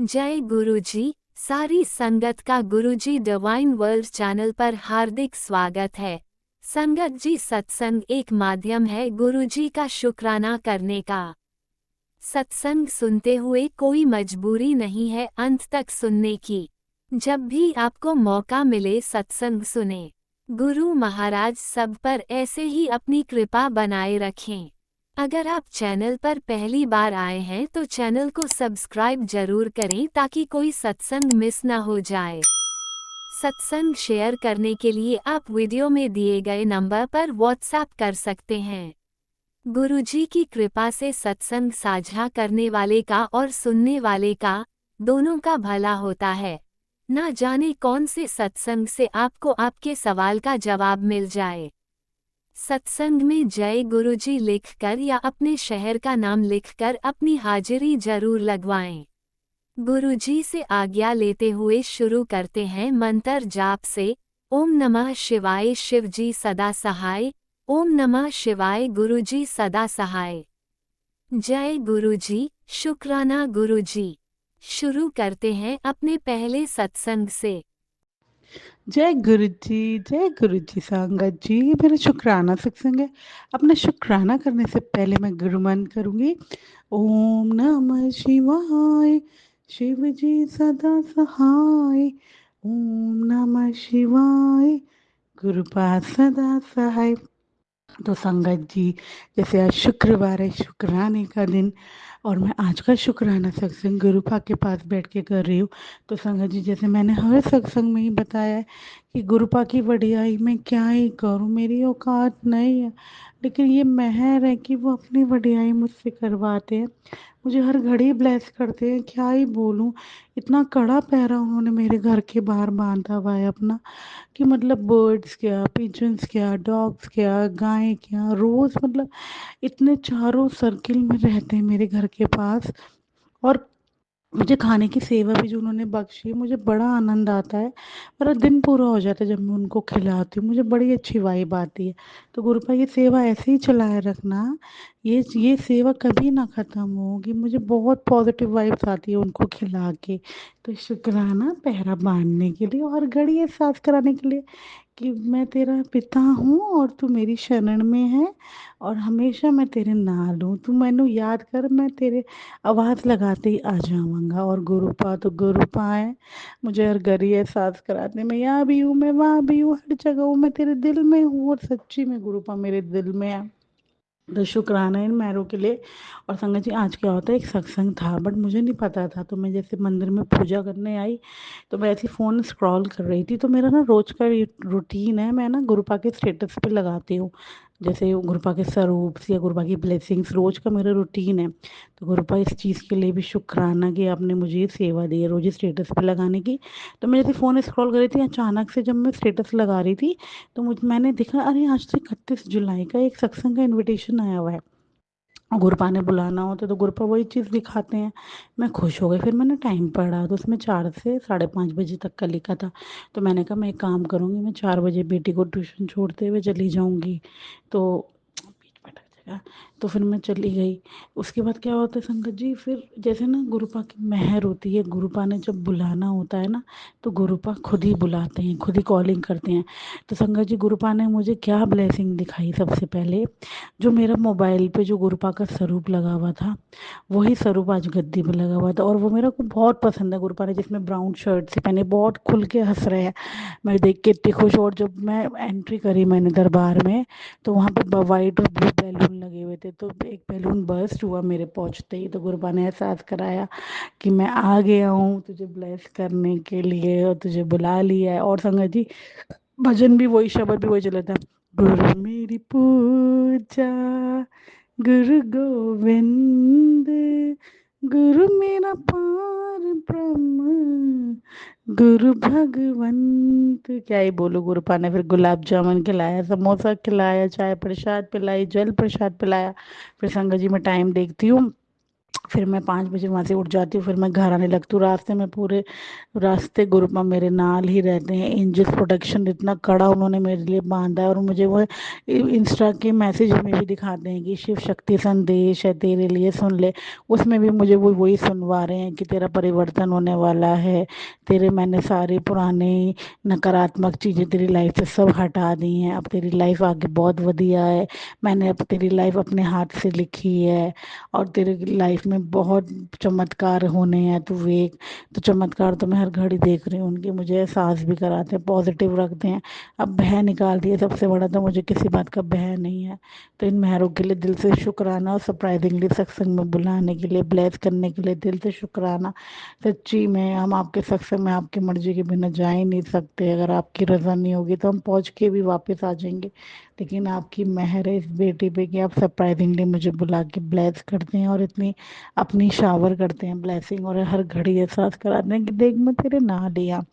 जय गुरुजी। सारी संगत का गुरुजी डिवाइन वर्ल्ड चैनल पर हार्दिक स्वागत है। संगत जी, सत्संग एक माध्यम है गुरुजी का शुक्राना करने का। सत्संग सुनते हुए कोई मजबूरी नहीं है अंत तक सुनने की। जब भी आपको मौका मिले सत्संग सुने। गुरु महाराज सब पर ऐसे ही अपनी कृपा बनाए रखें। अगर आप चैनल पर पहली बार आए हैं तो चैनल को सब्सक्राइब जरूर करें ताकि कोई सत्संग मिस ना हो जाए। सत्संग शेयर करने के लिए आप वीडियो में दिए गए नंबर पर व्हाट्सएप कर सकते हैं। गुरुजी की कृपा से सत्संग साझा करने वाले का और सुनने वाले का दोनों का भला होता है। ना जाने कौन से सत्संग से आपको आपके सवाल का जवाब मिल जाए। सत्संग में जय गुरुजी लिखकर या अपने शहर का नाम लिखकर अपनी हाजिरी जरूर लगवाएं। गुरुजी से आज्ञा लेते हुए शुरू करते हैं मंत्र जाप से। ओम नमः शिवाय, शिवजी सदा सहाय। ओम नमः शिवाय, गुरुजी सदा सहाय। जय गुरुजी, शुक्राना गुरुजी। शुरू करते हैं अपने पहले सत्संग से। जय गुरु जी संगत जी। मेरा शुक्राना सत्संग है। अपना शुक्राना करने से पहले मैं गुरुमन करूंगी। ओम नमः शिवाय, शिव जी सदा सहाय। ओम नमः शिवाय, गुरुपाद सदा सहाय। तो संगत जी, जैसे आज शुक्रवार है, शुक्राने का दिन, और मैं आज का शुक्राना सत्संग गुरुपा के पास बैठ के कर रही हूँ। तो संगत जी, जैसे मैंने हर सत्संग में ही बताया है कि गुरुपा की वडियाई मैं क्या ही करूँ, मेरी औकात नहीं है, लेकिन ये मेहर है कि वो अपनी वडियाई मुझसे करवाते हैं, मुझे हर घड़ी ब्लेस करते हैं। क्या ही बोलूँ, इतना कड़ा पहरा उन्होंने मेरे घर के बाहर बांधा हुआ है अपना, कि मतलब बर्ड्स क्या, पिजन्स क्या, डॉग्स क्या, गायें क्या, रोज़ मतलब इतने चारों सर्किल में रहते हैं मेरे घर के पास। और मुझे खाने की सेवा भी जो उन्होंने बख्शी है, मुझे बड़ा आनंद आता है। मेरा दिन पूरा हो जाता है जब मैं उनको खिलाती हूँ, मुझे बड़ी अच्छी वाइब आती है। तो गुरुपा, ये सेवा ऐसे ही चलाए रखना, ये सेवा कभी ना ख़त्म होगी। मुझे बहुत पॉजिटिव वाइब्स आती है उनको खिला के। तो शुक्राना पहरा बांधने के लिए और घड़ी एहसास कराने के लिए कि मैं तेरा पिता हूँ और तू मेरी शरण में है, और हमेशा मैं तेरे नाल हूँ। तू मैनू याद कर, मैं तेरे आवाज़ लगाते ही आ जाऊँगा। और गुरुपा तो गुरुपा है, मुझे हर घड़ी एहसास कराते, मैं यहाँ भी हूँ, मैं वहाँ भी हूँ, हर जगह हूँ, मैं तेरे दिल में हूँ। और सच्ची में गुरुपा मेरे दिल में है। तो शुक्राना इन मैरों के लिए। और संगत जी, आज क्या होता है, एक सत्संग था बट मुझे नहीं पता था, तो मैं जैसे मंदिर में पूजा करने आई, तो मैं ऐसी फ़ोन स्क्रॉल कर रही थी। तो मेरा ना रोज़ का रूटीन है, मैं ना गुरुपा के स्टेटस पे लगाती हूँ, जैसे गुरुपा के स्वरूप्स या गुरुपा की ब्लेसिंग्स, रोज़ का मेरा रूटीन है। तो गुरुपा, इस चीज़ के लिए भी शुक्राना कि आपने मुझे ये सेवा दी है रोज़ स्टेटस पे लगाने की। तो मैं जैसे फ़ोन स्क्रॉल कर रही थी, अचानक से जब मैं स्टेटस लगा रही थी, तो मैंने देखा, अरे आज तो 31 जुलाई का एक सत्संग का इनविटेशन आया हुआ है, गुरुपा ने बुलाना होता है, तो गुरुपा वही चीज़ दिखाते हैं। मैं खुश हो गई। फिर मैंने टाइम पढ़ा तो उसमें 4 से 5:30 बजे तक का लिखा था। तो मैंने कहा मैं एक काम करूँगी, मैं 4 बजे बेटी को ट्यूशन छोड़ते हुए चली जाऊँगी। तो बीच भटक जाएगा। तो फिर मैं चली गई। उसके बाद क्या होता है संगत जी, फिर जैसे ना गुरुपा की मेहर होती है, गुरुपा ने जब बुलाना होता है ना, तो गुरुपा खुद ही बुलाते हैं, खुद ही कॉलिंग करते हैं। तो संगत जी, गुरुपा ने मुझे क्या ब्लेसिंग दिखाई, सबसे पहले जो मेरा मोबाइल पे जो गुरुपा का स्वरूप लगा हुआ था, वही स्वरूप आज गद्दी पे लगा हुआ था, और वो मेरे को बहुत पसंद है। गुरुपा ने जिसमें ब्राउन शर्ट से पहने, बहुत खुल के हंस रहे हैं, मैं देख के इतनी खुश। और जब मैं एंट्री करी मैंने दरबार में, तो वहाँ पे वाइट और ब्लू बैलून लगे हुए थे, तो एक बैलून बर्स्ट हुआ मेरे पहुँचते ही। तो गुरुपा ने एहसास कराया कि मैं आ गया हूँ तुझे ब्लेस करने के लिए, और तुझे बुला लिया है। और संगत जी, भजन भी वही, शब्द भी वही चला था, गुरु मेरी पूजा, गुरु गोविंद, गुरु मेरा पार ब्रह्म, गुरु भगवंत। क्या ही बोलूं, गुरुपा ने फिर गुलाब जामुन खिलाया, समोसा खिलाया, चाय प्रसाद पिलाई, जल प्रसाद पिलाया। फिर संगत जी, मैं टाइम देखती हूँ फिर मैं 5 बजे वहाँ से उठ जाती हूँ, फिर मैं घर आने लगती हूँ। रास्ते में पूरे रास्ते गुरुपा मेरे नाल ही रहते हैं। एंजल प्रोटेक्शन इतना कड़ा उन्होंने मेरे लिए बांधा है, और मुझे वो इंस्टा के मैसेज में भी दिखाते हैं कि शिव शक्ति संदेश है तेरे लिए, सुन ले। उसमें भी मुझे वो वही सुनवा रहे हैं कि तेरा परिवर्तन होने वाला है, तेरे मैंने सारे पुराने नकारात्मक चीज़ें तेरी लाइफ से सब हटा दी हैं, अब तेरी लाइफ आगे बहुत बढ़िया है। मैंने अब तेरी लाइफ अपने हाथ से लिखी है, और तेरे लाइफ में बहुत चमत्कार होने हैं, तू एक तो चमत्कार तो मैं हर घड़ी देख रही हूँ उनके, मुझे एहसास भी कराते हैं, पॉजिटिव रखते हैं। अब भय निकाल दिया, सबसे बड़ा तो मुझे किसी बात का भय नहीं है। तो इन मेहरों के लिए दिल से शुक्राना, और सरप्राइजिंगली सत्संग में बुलाने के लिए, ब्लेस करने के लिए दिल से शुक्राना। सच्ची में हम आपके सत्संग में आपकी मर्जी के बिना जा ही नहीं सकते। अगर आपकी रजा नहीं होगी तो हम पहुँच के भी वापस आ जाएंगे, लेकिन आपकी मेहर है इस बेटी पे कि आप सरप्राइजिंगली मुझे बुला के ब्लेस करते हैं, और इतनी अपनी शावर करते हैं ब्लेसिंग, और हर घड़ी एहसास कराते हैं कि देख मैं तेरे नाल ही हाँ।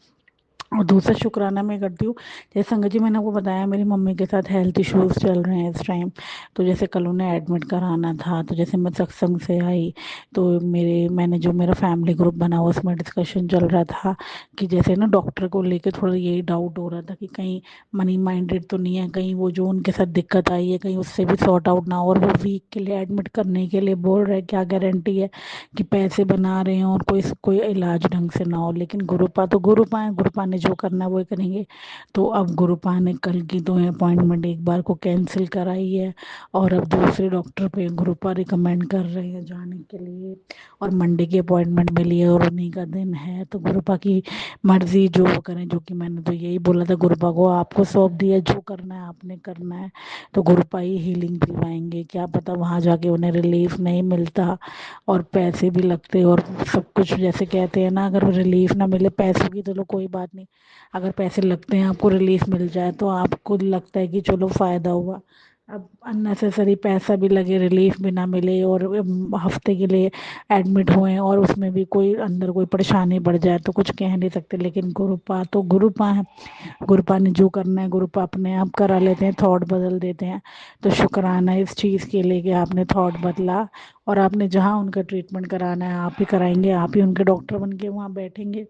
और दूसरा शुक्राना मैं करती हूँ, जैसे संगत जी मैंने आपको बताया मेरी मम्मी के साथ हेल्थ इश्यूज चल रहे हैं इस टाइम। तो जैसे कल उन्हें एडमिट कराना था, तो जैसे मैं सत्संग से आई, तो मैंने जो मेरा फैमिली ग्रुप बना हुआ उसमें डिस्कशन चल रहा था कि जैसे ना डॉक्टर को लेके थोड़ा यही डाउट हो रहा था कि कहीं मनी माइंडेड तो नहीं है, कहीं वो जो उनके साथ दिक्कत आई है कहीं उससे भी सॉर्ट आउट ना हो, और वो वीक के लिए एडमिट करने के लिए बोल रहे हैं। क्या गारंटी है कि पैसे बना रहे हैं और कोई कोई इलाज ढंग से ना हो। लेकिन गुरुपा तो गुरुपा है, गुरुपा ने जो करना है वो करेंगे। तो अब गुरुपा ने कल की तो अपॉइंटमेंट एक बार को कैंसिल कराई है, और अब दूसरे डॉक्टर पे गुरुपा रिकमेंड कर रहे हैं जाने के लिए, और मंडे की अपॉइंटमेंट मिली है और उन्हीं का दिन है। तो गुरुपा की मर्जी, जो वो करें, जो कि मैंने तो यही बोला था गुरुपा को, आपको सौंप दिया, जो करना है आपने करना है। तो गुरुपा ही हीलिंग दिलवाएंगे, क्या पता वहाँ जाके उन्हें रिलीफ नहीं मिलता और पैसे भी लगते, और सब कुछ जैसे कहते हैं ना, अगर रिलीफ ना मिले पैसों की तो लो कोई बात नहीं, अगर पैसे लगते हैं आपको रिलीफ मिल जाए तो आपको लगता है कि चलो फ़ायदा हुआ। अब अननेसेसरी पैसा भी लगे, रिलीफ भी ना मिले, और हफ्ते के लिए एडमिट हुए और उसमें भी कोई अंदर कोई परेशानी बढ़ जाए तो कुछ कह नहीं सकते। लेकिन गुरुपा तो गुरुपा है, गुरुपा ने जो करना है गुरुपा अपने आप करा लेते हैं, थॉट बदल देते हैं। तो शुक्राना इस चीज़ के लिए कि आपने थॉट बदला, और आपने जहाँ उनका ट्रीटमेंट कराना है आप ही कराएंगे, आप ही उनके डॉक्टर बन के वहाँ बैठेंगे,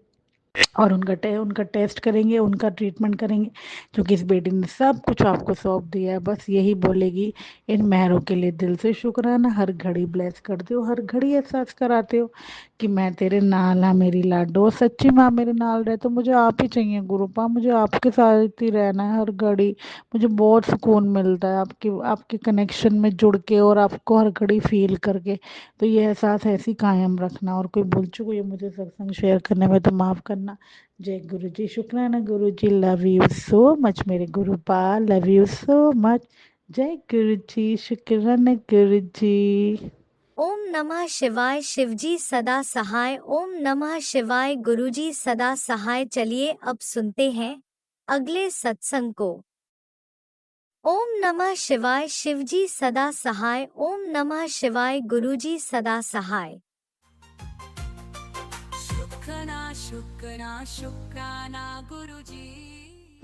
और उनका टेस्ट करेंगे, उनका ट्रीटमेंट करेंगे, क्योंकि इस बेटी ने सब कुछ आपको सौंप दिया है। बस यही बोलेगी, इन मेहरों के लिए दिल से शुक्राना, हर घड़ी ब्लेस करते हो, हर घड़ी एहसास कराते हो कि मैं तेरे नाल हाँ मेरी लाडो। सच्ची माँ मेरे नाल रहे तो मुझे आप ही चाहिए गुरुपा, मुझे आपके साथ ही रहना है हर घड़ी। मुझे बहुत सुकून मिलता है आपके आपके कनेक्शन में जुड़ के, और आपको हर घड़ी फील करके। तो ये एहसास ऐसे ही कायम रखना, और कोई भूल चूक हुई मुझे सत्संग शेयर करने में तो माफ़ करना। जय गुरु जी, शुक्राना गुरु जी, लव यू सो मच मेरे Gurupal, love you so much. जय गुरु जी, शुक्राना गुरु जी। ओम नमः शिवाय। शिवजी सदा सहाय। ओम नमः शिवाय। गुरुजी सदा सहाय। चलिए अब सुनते हैं अगले सत्संग को। ओम नमः शिवाय। शिवजी सदा सहाय। ओम नमः शिवाय। गुरुजी सदा सहाय। शुक्राना शुक्राना शुक्राना गुरुजी।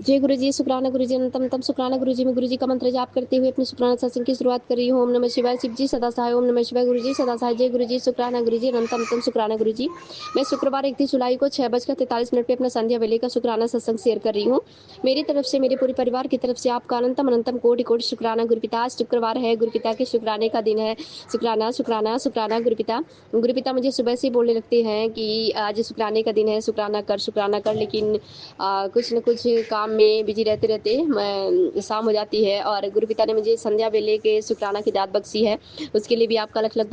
जय गुरु जी, शुक्राना गुरु जी, अनंतम तम शुक्राना गुरु जी। मैं गुरु जी का मंत्र जाप करते हुए अपने शुक्राना सत्संग की शुरुआत कर रही हूँ। ओम नमः शिवाय। शिव जी सदा सहाय। ओम नमः शिवाय। गुरु जी सदा सहाय। जय गुरु जी, शुक्राना गुरु जी, अनंतम तम शुक्राना गुरु जी। मैं शुक्रवार 31 जुलाई को 6:43 पे अपना संध्या वेले का शुक्राना सत्संग शेयर कर रही हूँ। मेरी तरफ से, मेरे पूरे परिवार की तरफ से आपका अनंतम अनंतम कोटि कोटि शुक्राना गुरुपिता। आज शुक्रवार है, गुरुपिता के शुक्राने का दिन है। शुक्राना शुक्राना शुक्राना गुरुपिता। गुरुपिता मुझे सुबह से बोलने लगते हैं कि आज शुक्राने का दिन है, शुक्राना कर, लेकिन कुछ न कुछ काम में बिजी रहते रहते मैं शाम हो जाती है। और गुरुपिता ने मुझे संध्या वेले के शुक्राना की दात बख्शी है, उसके लिए भी आपका लख लख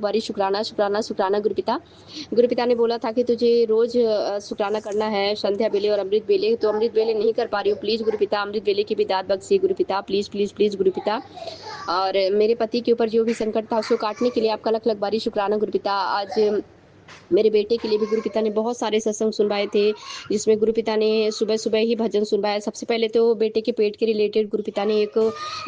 बारी शुक्राना शुक्राना शुक्राना गुरुपिता। गुरुपिता ने बोला था कि तुझे रोज शुक्राना करना है, संध्या वेले और अमृत वेले। तो अमृत वेले नहीं कर पा रही हूँ, प्लीज़ गुरुपिता अमृत वेले की भी दात बख्शी गुरुपिता, प्लीज़ प्लीज़ प्लीज़ गुरुपिता। और मेरे पति के ऊपर जो भी संकट था उसको काटने के लिए आपका लख बारी शुक्राना गुरुपिता। आज मेरे बेटे के लिए भी गुरु पिता ने बहुत सारे सत्संग सुनवाए थे, जिसमें गुरु पिता ने सुबह सुबह ही भजन सुनवाया। सबसे पहले तो बेटे के पेट के रिलेटेड गुरु पिता ने एक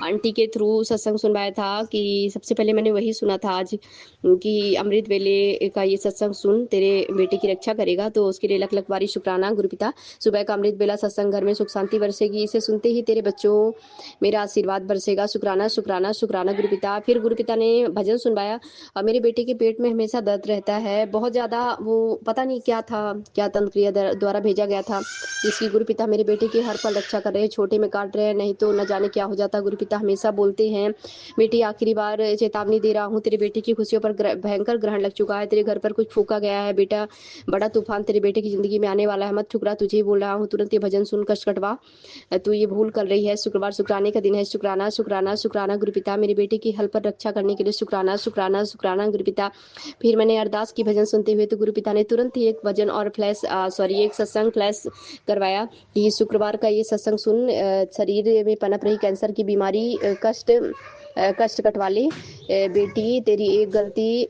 आंटी के थ्रू सत्संग सुनवाया था, कि सबसे पहले मैंने वही सुना था आज, कि अमृत वेले का ये सत्संग सुन, तेरे बेटे की रक्षा करेगा। तो उसके लिए लख लख बारी शुक्राना गुरु पिता। सुबह का अमृत वेला सत्संग, घर में सुख शांति बरसेगी, इसे सुनते ही तेरे बच्चों मेरा आशीर्वाद बरसेगा। शुक्राना शुक्राना शुक्राना गुरु पिता। फिर गुरु पिता ने भजन सुनवाया। और मेरे बेटे के पेट में हमेशा दर्द रहता है बहुत ज़्यादा, वो पता नहीं क्या था, क्या तंत्र क्रिया द्वारा भेजा गया था, जिसकी गुरु पिता मेरे बेटे की हर पल रक्षा कर रहे हैं। छोटे में काट रहे हैं, नहीं तो न जाने क्या हो जाता। गुरु पिता हमेशा बोलते हैं, बेटी आखिरी बार चेतावनी दे रहा हूँ, तेरे बेटे की खुशियों पर भयंकर ग्रहण लग चुका है, तेरे घर पर कुछ फूका गया है बेटा, बड़ा तूफान तेरे बेटे की जिंदगी में आने वाला है, मत ठुकरा, तुझे ही बोल रहा हूँ, तुरंत ये भजन सुन, कष्ट कटवा, तू ये भूल कर रही है। शुक्रवार शुक्राने का दिन है, शुक्राना शुक्राना शुक्राना गुरु पिता। मेरे बेटे की हल पर रक्षा करने के लिए शुक्राना शुक्राना शुक्राना गुरु पिता। फिर मैंने अरदास की भजन सुनते हुए तो गुरु पिता ने तुरंत ही एक भजन और एक सत्संग फ्लैश करवाया कि शुक्रवार का ये सत्संग सुन, शरीर में पनप रही कैंसर की बीमारी, कष्ट कटवा ले बेटी, तेरी एक गलती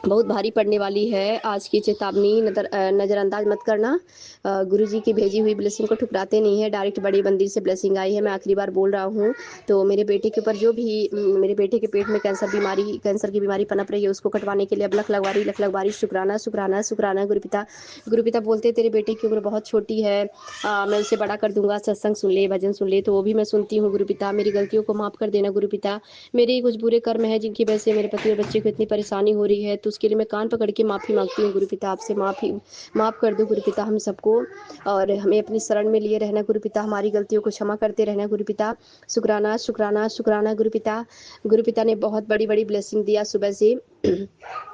बहुत भारी पड़ने वाली है, आज की चेतावनी नज़रअंदाज मत करना। गुरुजी की भेजी हुई ब्लेसिंग को ठुकराते नहीं है, डायरेक्ट बड़ी मंदिर से ब्लेसिंग आई है, मैं आखिरी बार बोल रहा हूँ। तो मेरे बेटे के ऊपर जो भी मेरे बेटे के पेट में कैंसर की बीमारी पनप रही है, उसको कटवाने के लिए अब लख लगवारी शुक्राना शुक्राना शुक्राना गुरु पिता। गुरु पिता बोलते तेरे बेटे की उम्र बहुत छोटी है, मैं उसे बड़ा कर दूंगा, सत्संग सुन ले, भजन सुन ले, तो वो भी मैं सुनती हूँ गुरु पिता। मेरी गलतियों को माफ़ कर देना गुरु पिता। मेरे कुछ बुरे कर्म है जिनकी वजह से मेरे पति और बच्चे को इतनी परेशानी हो रही है, तो उसके लिए मैं कान पकड़ के माफ़ी मांगती हूँ गुरु पिता, आपसे माफ़ कर दो गुरु पिता हम सबको, और हमें अपनी शरण में लिए रहना गुरु पिता, हमारी गलतियों को क्षमा करते रहना गुरु पिता। शुक्राना शुक्राना शुक्राना गुरु पिता। गुरु पिता ने बहुत बड़ी बड़ी ब्लेसिंग दिया सुबह से।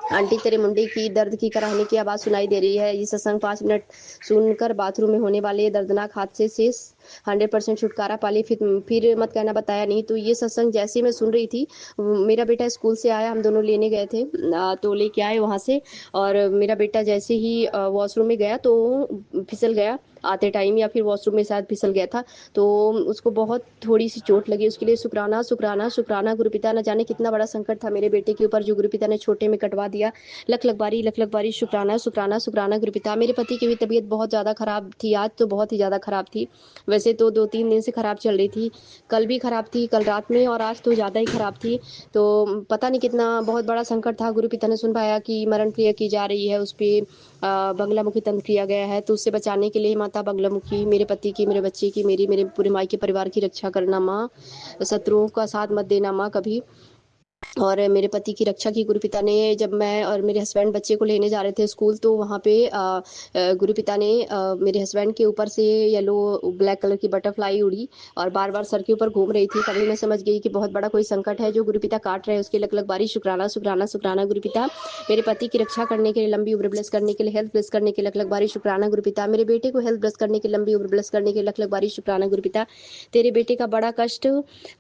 आंटी तेरे मुंडे की दर्द की कराहने की आवाज़ सुनाई दे रही है, ये सत्संग 5 मिनट सुनकर बाथरूम में होने वाले दर्दनाक हादसे से 100% छुटकारा पाली। फिर मत कहना बताया नहीं। तो ये सत्संग जैसे मैं सुन रही थी, मेरा बेटा स्कूल से आया, हम दोनों लेने गए थे, तो लेके आए वहाँ से, और मेरा बेटा जैसे ही वॉशरूम में गया तो फिसल गया आते टाइम, या फिर वॉशरूम में शायद फिसल गया था, तो उसको बहुत थोड़ी सी चोट लगी। उसके लिए शुक्राना शुक्राना शुक्राना गुरु पिता। न जाने कितना बड़ा संकट था मेरे बेटे के ऊपर, जो गुरु पिता ने छोटे में कटवा दिया। लख लख बारी शुक्राना शुक्राना शुक्राना गुरु पिता। मेरे पति की भी तबीयत बहुत ज़्यादा खराब थी, आज तो बहुत ही ज़्यादा खराब थी, वैसे तो 2-3 दिन से खराब चल रही थी, कल भी खराब थी, कल रात में, और आज तो ज़्यादा ही खराब थी। तो पता नहीं कितना बहुत बड़ा संकट था। गुरु पिता ने सुन पाया कि मरण क्रिया की जा रही है, उस पर बंगलामुखी तंत्र किया गया है, तो उससे बचाने के लिए माता बंगलामुखी मेरे पति की, मेरे बच्चे की, मेरे पूरे मायके परिवार की रक्षा करना माँ, शत्रुओं का साथ मत देना माँ कभी। और मेरे पति की रक्षा की गुरु पिता ने। जब मैं और मेरे हस्बैंड बच्चे को लेने जा रहे थे स्कूल, तो वहाँ पे गुरु पिता ने मेरे हस्बैंड के ऊपर से येलो ब्लैक कलर की बटरफ्लाई उड़ी और बार बार सर के ऊपर घूम रही थी। तभी मैं समझ गई कि बहुत बड़ा कोई संकट है जो गुरु पिता काट रहे हैं। उसकी लग लग बारी शुक्राना शुक्राना शुक्राना गुरु पिता। मेरे पति की रक्षा करने के लिए, लंबी उम्र ब्लेस करने के लिए, हेल्थ ब्लेस करने के लिए लग लग बारी शुक्राना गुरु पिता। मेरे बेटे को हेल्थ ब्लेस करने के लिए, लंबी उम्र ब्लेस करने के लिए लग लग बारी शुक्राना गुरु पिता। तेरे बेटे का बड़ा कष्ट,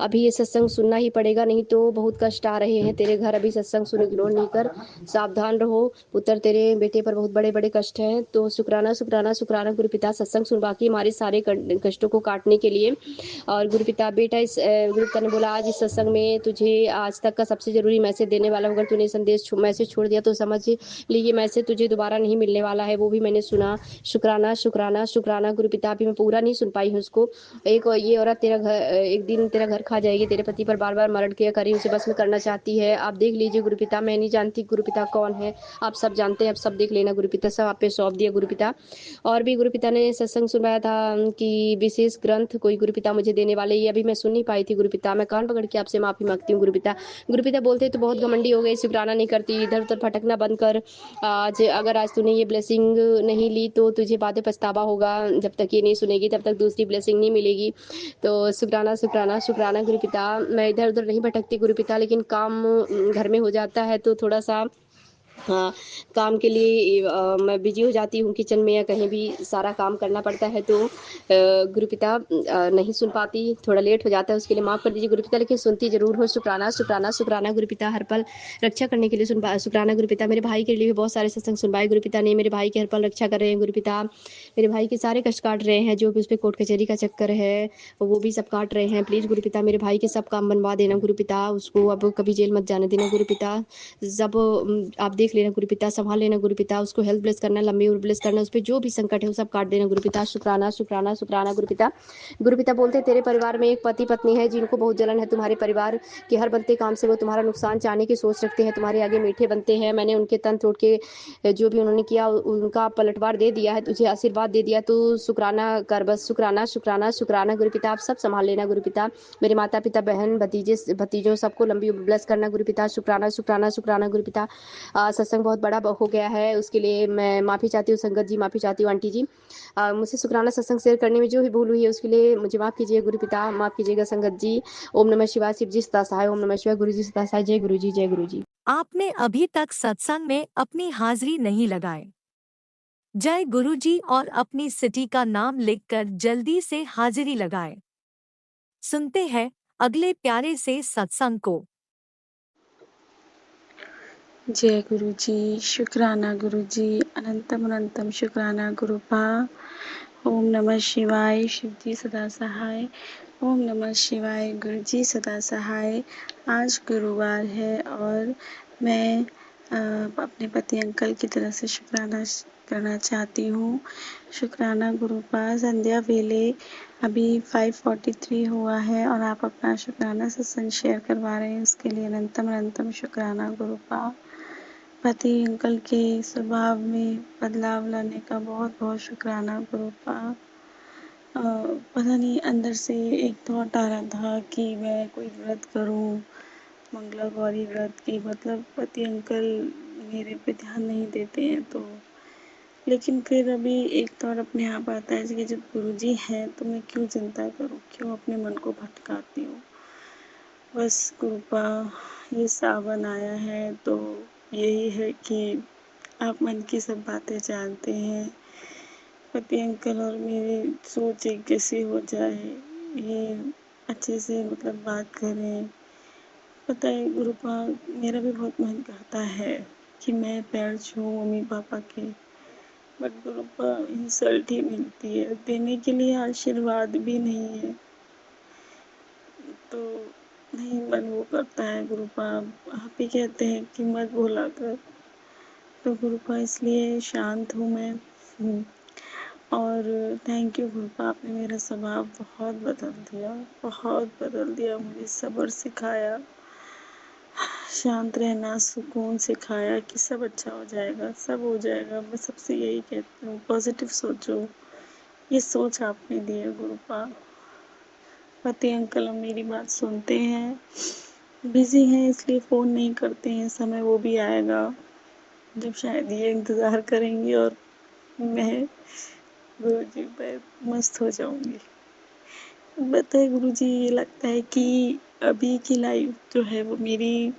अभी ये सत्संग सुनना ही पड़ेगा, नहीं तो बहुत कष्ट आ रहे हैं तेरे घर। अभी सत्संग सुन, इग्नोर नहीं कर, सावधान रहो पुत्र, तेरे बेटे पर बहुत बड़े बड़े कष्ट हैं। तो शुक्राना शुक्राना शुक्राना गुरु पिता। सत्संग सुन बाकी हमारे सारे कष्टों को काटने के लिए। और गुरु पिता बेटा, इस गुरु पिता ने बोला आज इस सत्संग में तुझे आज तक का सबसे जरूरी मैसेज देने वाला हूँ। अगर तूने मैसेज छोड़ दिया तो समझ ली ये मैसेज तुझे दोबारा नहीं मिलने वाला है, वो भी मैंने सुना। शुक्राना शुक्राना शुक्राना गुरु पिता। अभी मैं पूरा नहीं सुन पाई हूँ उसको। ये औरत एक दिन तेरा घर खा जाएगी, तेरे पति पर बार बार मरण किया करी, उसे बस में करना चाहती है। आप देख लीजिए गुरु पिता, मैं नहीं जानती गुरु पिता कौन है, आप सब जानते हैं, आप सब देख लेना गुरु पिता, सब आप पे सौंप दिया गुरु पिता। और भी गुरु पिता ने सत्संग सुनाया था कि विशेष ग्रंथ कोई गुरु पिता मुझे देने वाले, ये अभी मैं सुन नहीं पाई थी गुरु पिता। मैं कान पकड़ के आपसे माफी मांगती हूँ गुरु पिता। गुरु पिता बोलते तो बहुत घमंडी हो गई, शुक्राना नहीं करती, इधर उधर भटकना बंद कर। अगर आज तूने ये ब्लेसिंग नहीं ली तो तुझे बाद में पछतावा होगा, जब तक ये नहीं सुनेगी तब तक दूसरी ब्लेसिंग नहीं मिलेगी। तो शुक्राना शुक्राना शुक्राना गुरु पिता। मैं इधर उधर नहीं भटकती गुरु पिता, लेकिन काम घर में हो जाता है तो थोड़ा सा काम के लिए मैं बिजी हो जाती हूँ किचन में या कहीं भी, सारा काम करना पड़ता है, तो गुरु पिता नहीं सुन पाती, थोड़ा लेट हो जाता है, उसके लिए माफ़ कर दीजिए गुरु पिता, लेकिन सुनती जरूर हो। शुक्राना शुक्राना शुक्राना गुरु पिता। हर पल रक्षा करने के लिए शुक्राना गुरु पिता। मेरे भाई के लिए भी बहुत सारे सत्संग सुनवाए गुरु पिता ने, मेरे भाई की हर पल रक्षा कर रहे हैं गुरु पिता। मेरे भाई के सारे कष्ट काट रहे हैं, जो भी उस पर कोर्ट कचहरी का चक्कर है वो भी सब काट रहे हैं। प्लीज़ गुरु पिता मेरे भाई के सब काम बनवा देना गुरु पिता, उसको अब कभी जेल मत जाने देना गुरु पिता। सब आप देख देख लेना गुरु पिता, संभाल लेना गुरु पिता, उसको हेल्थ ब्लेस करना, लंबी उम्र ब्लेस करना, उस पर जो भी संकट है वो सब काट देना गुरु पिता। शुक्राना शुक्राना शुक्राना गुरु पिता। गुरु पिता बोलते तेरे परिवार में एक पति पत्नी है जिनको बहुत जलन है तुम्हारे परिवार के हर बनते काम से, वो तुम्हारा नुकसान चाहने की सोच रखते हैं, तुम्हारे आगे मीठे बनते हैं। मैंने उनके तन तोड़ के जो भी उन्होंने किया उनका पलटवार दे दिया है, तुझे आशीर्वाद दे दिया, तू शुक्राना कर बस। शुक्राना शुक्राना शुक्राना गुरु पिता। आप सब संभाल लेना गुरु पिता, मेरे माता पिता बहन भतीजे भतीजों सबको लंबी ब्लेस करना गुरु पिता। शुक्राना शुक्राना शुक्राना गुरु पिता। सत्संग बहुत बड़ा हो गया है, उसके लिए मैं माफ़ी चाहती हूँ संगत जी, माफ़ी चाहती हूँ आंटी जी। मुझसे शुक्राना सत्संग शेयर करने में जो भी भूल हुई है उसके लिए मुझे माफ़ कीजिए गुरु पिता, माफ़ कीजिएगा संगत जी। ओम नमः शिवाय। शिव जी सदा सहाय। ओम नमः शिवाय। गुरु जी सदा सहाय। जय गुरु जी, जय गुरु जी। आपने अभी तक सत्संग में अपनी हाजिरी नहीं लगाए, जय गुरुजी और अपनी सिटी का नाम लिखकर जल्दी से हाजिरी लगाए। सुनते हैं अगले प्यारे से सत्संग को। जय गुरु जी, शुक्राना गुरु जी, अनंतम अनंतम शुक्राना गुरुपा। ओम नमः शिवाय। शिव जी सदा सहाय। ओम नमः शिवाय। गुरु जी सदा सहाय। आज गुरुवार है और मैं अपने पति अंकल की तरफ से शुक्राना करना चाहती हूँ। शुक्राना गुरुपा। संध्या वेले अभी 5:43 हुआ है और आप अपना शुक्राना सत्संग शेयर करवा रहे हैं, उसके लिए अनंतम अनंतम शुक्राना गुरुपा। पति अंकल के स्वभाव में बदलाव लाने का बहुत बहुत शुक्राना गुरुपा। पता नहीं अंदर से एक थॉट आ रहा था कि मैं कोई व्रत करूं, मंगला गौरी व्रत की, मतलब पति अंकल मेरे पे ध्यान नहीं देते हैं तो, लेकिन फिर अभी एक थॉट अपने आप आता है कि जब गुरुजी हैं तो मैं क्यों चिंता करूं, क्यों अपने मन को भटकाती हूँ। बस कृपा, ये सावन आया है तो यही है कि आप मन की सब बातें जानते हैं। पति अंकल और मेरी सोच एक जैसी हो जाए, ये अच्छे से मतलब बात करें। पता है गुरुपा, मेरा भी बहुत मन करता है कि मैं पैर छूऊं मम्मी पापा के, बट गुरुपा इंसल्ट ही मिलती है, देने के लिए आशीर्वाद भी नहीं है तो नहीं मन वो करता है गुरुपा। आप ही कहते हैं कि मत भूला कर, तो गुरुपा इसलिए शांत हूँ मैं। और थैंक यू गुरुपा, आपने मेरा स्वभाव बहुत बदल दिया, बहुत बदल दिया, मुझे सब्र सिखाया, शांत रहना, सुकून सिखाया कि सब अच्छा हो जाएगा, सब हो जाएगा। मैं सबसे यही कहती हूँ, पॉजिटिव सोचो। ये सोच आपने दी है गुरुपा। पति अंकल मेरी बात सुनते हैं, बिजी हैं इसलिए फ़ोन नहीं करते हैं, समय वो भी आएगा जब शायद ये इंतज़ार करेंगे और मैं गुरुजी पे मस्त हो जाऊंगी। बताए गुरुजी, ये लगता है कि अभी की लाइफ जो है वो मेरी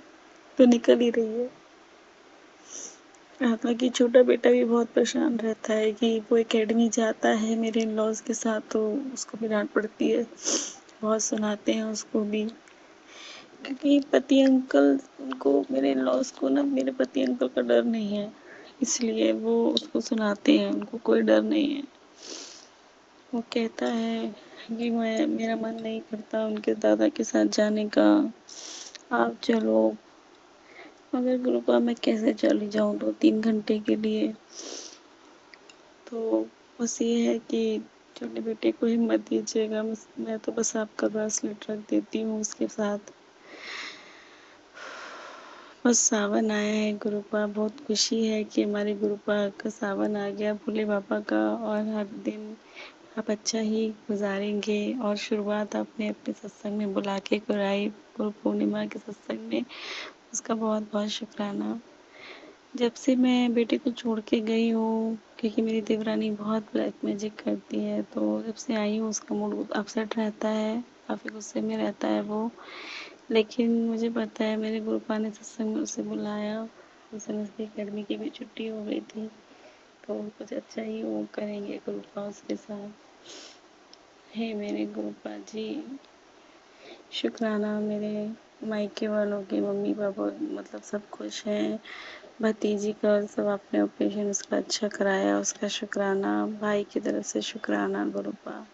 तो निकल ही रही है। हालांकि छोटा बेटा भी बहुत परेशान रहता है कि वो एकेडमी जाता है मेरे इन लॉज के साथ, तो उसको भी डांट पड़ती है, बहुत सुनाते हैं उसको भी, क्योंकि पति अंकल को, मेरे इन लॉज को ना मेरे पति अंकल का डर नहीं है, इसलिए वो उसको सुनाते हैं, उनको कोई डर नहीं है। वो कहता है कि मेरा मन नहीं करता उनके दादा के साथ जाने का, आप चलो। मगर गुरुपा मैं कैसे चली जाऊँ 2-3 घंटे के लिए। तो बस ये है कि छोटे बेटे को हिम्मत दीजिएगा, मैं तो बस आपका ब्रेसलेट रख देती हूँ उसके साथ। बस सावन आया है गुरुपा, बहुत खुशी है कि हमारे गुरुपा का सावन आ गया, भोले बाबा का, और हर दिन आप अच्छा ही गुजारेंगे। और शुरुआत आपने अपने सत्संग में बुला के कराई, गुरु पूर्णिमा के सत्संग में, उसका बहुत बहुत शुक्राना। जब से मैं बेटे को छोड़ के गई हूँ, क्योंकि मेरी देवरानी बहुत ब्लैक मैजिक करती है, तो जब से आई हूँ उसका मूड अपसेट रहता है, काफ़ी गुस्से में रहता है वो। लेकिन मुझे पता है मेरे गुरुपा ने सत्संग में उसे बुलाया, उस समय उसकी अकेडमी की भी छुट्टी हो गई थी, तो कुछ अच्छा ही वो करेंगे गुरुपा उसके साथ। हे मेरे गुरुपा जी, शुक्राना। मेरे मायके वालों के मम्मी पापा मतलब सब खुश हैं, भतीजी का सब आपने ऑपरेशन उसका अच्छा कराया, उसका शुक्राना। भाई की तरफ से शुक्राना गुरुपा,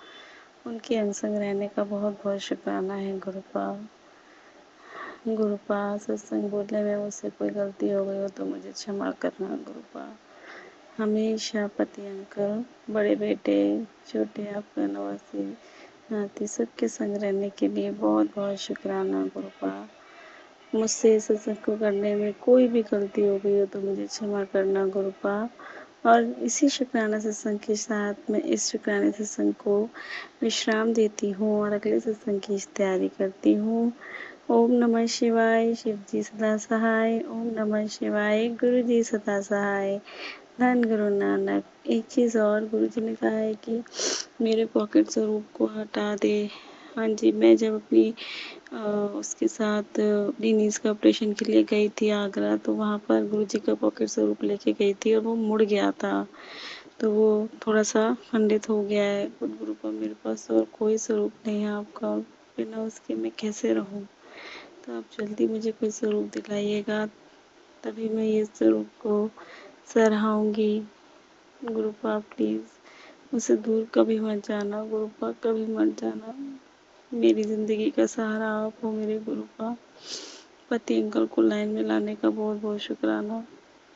उनके अनसंग रहने का बहुत बहुत शुक्राना है गुरुपा। गुरुपा सत्संग बोलने में मुझसे कोई गलती हो गई हो तो मुझे क्षमा करना गुरुपा। हमेशा पति अंकल, बड़े बेटे, छोटे आपका नवासी नाती सबके संग रहने के लिए बहुत बहुत शुक्राना गुरुपा। मुझसे सत्संग को करने में कोई भी गलती हो गई हो तो मुझे क्षमा करना गुरुपा। और इसी शुक्राना सत्संग के साथ मैं इस शुक्राने सत्संग को विश्राम देती हूँ और अगले सत्संग की तैयारी करती हूँ। ओम नमः शिवाय, शिव जी सदा सहाय। ओम नमः शिवाय, गुरु जी सदा सहाय। धन गुरु नानक। एक चीज़ और, गुरु जी ने कहा है कि मेरे पॉकेट स्वरूप को हटा दे। हाँ जी, मैं जब अपनी उसके साथ अपनी नीज़ का ऑपरेशन के लिए गई थी आगरा, तो वहाँ पर गुरु जी का पॉकेट स्वरूप लेके गई थी और वो मुड़ गया था, तो वो थोड़ा सा खंडित हो गया है। गुरु पर मेरे पास और कोई स्वरूप नहीं है आपका, बिना उसके मैं कैसे रहूं। तो आप जल्दी मुझे कोई स्वरूप दिलाइएगा, तभी मैं ये स्वरूप को सराहूंगी। गुरुपा प्लीज़ मुझसे दूर कभी मत जाना, गुरुपा कभी मत जाना। मेरी ज़िंदगी का सहारा आप हो मेरे गुरुपा। पति अंकल को लाइन में लाने का बहुत बहुत शुक्राना।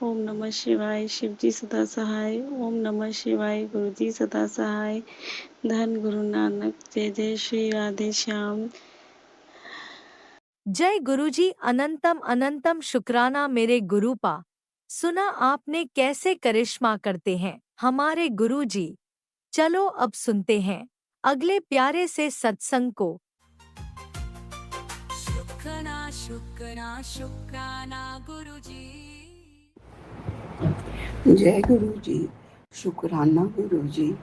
ओम नमः शिवाय, शिव जी सदा सहाय। ओम नमः शिवाय, गुरु जी सदा सहाय। धन गुरु नानक। जय जय श्री राधे श्याम। जय गुरुजी, अनंतम अनंतम शुक्राना मेरे गुरुपा। सुना आपने कैसे करिश्मा करते हैं हमारे गुरुजी। चलो अब सुनते हैं अगले प्यारे से सत्संग को। शुक्राना शुक्राना शुक्राना गुरुजी। जय गुरु जी, शुक्राना गुरु जी।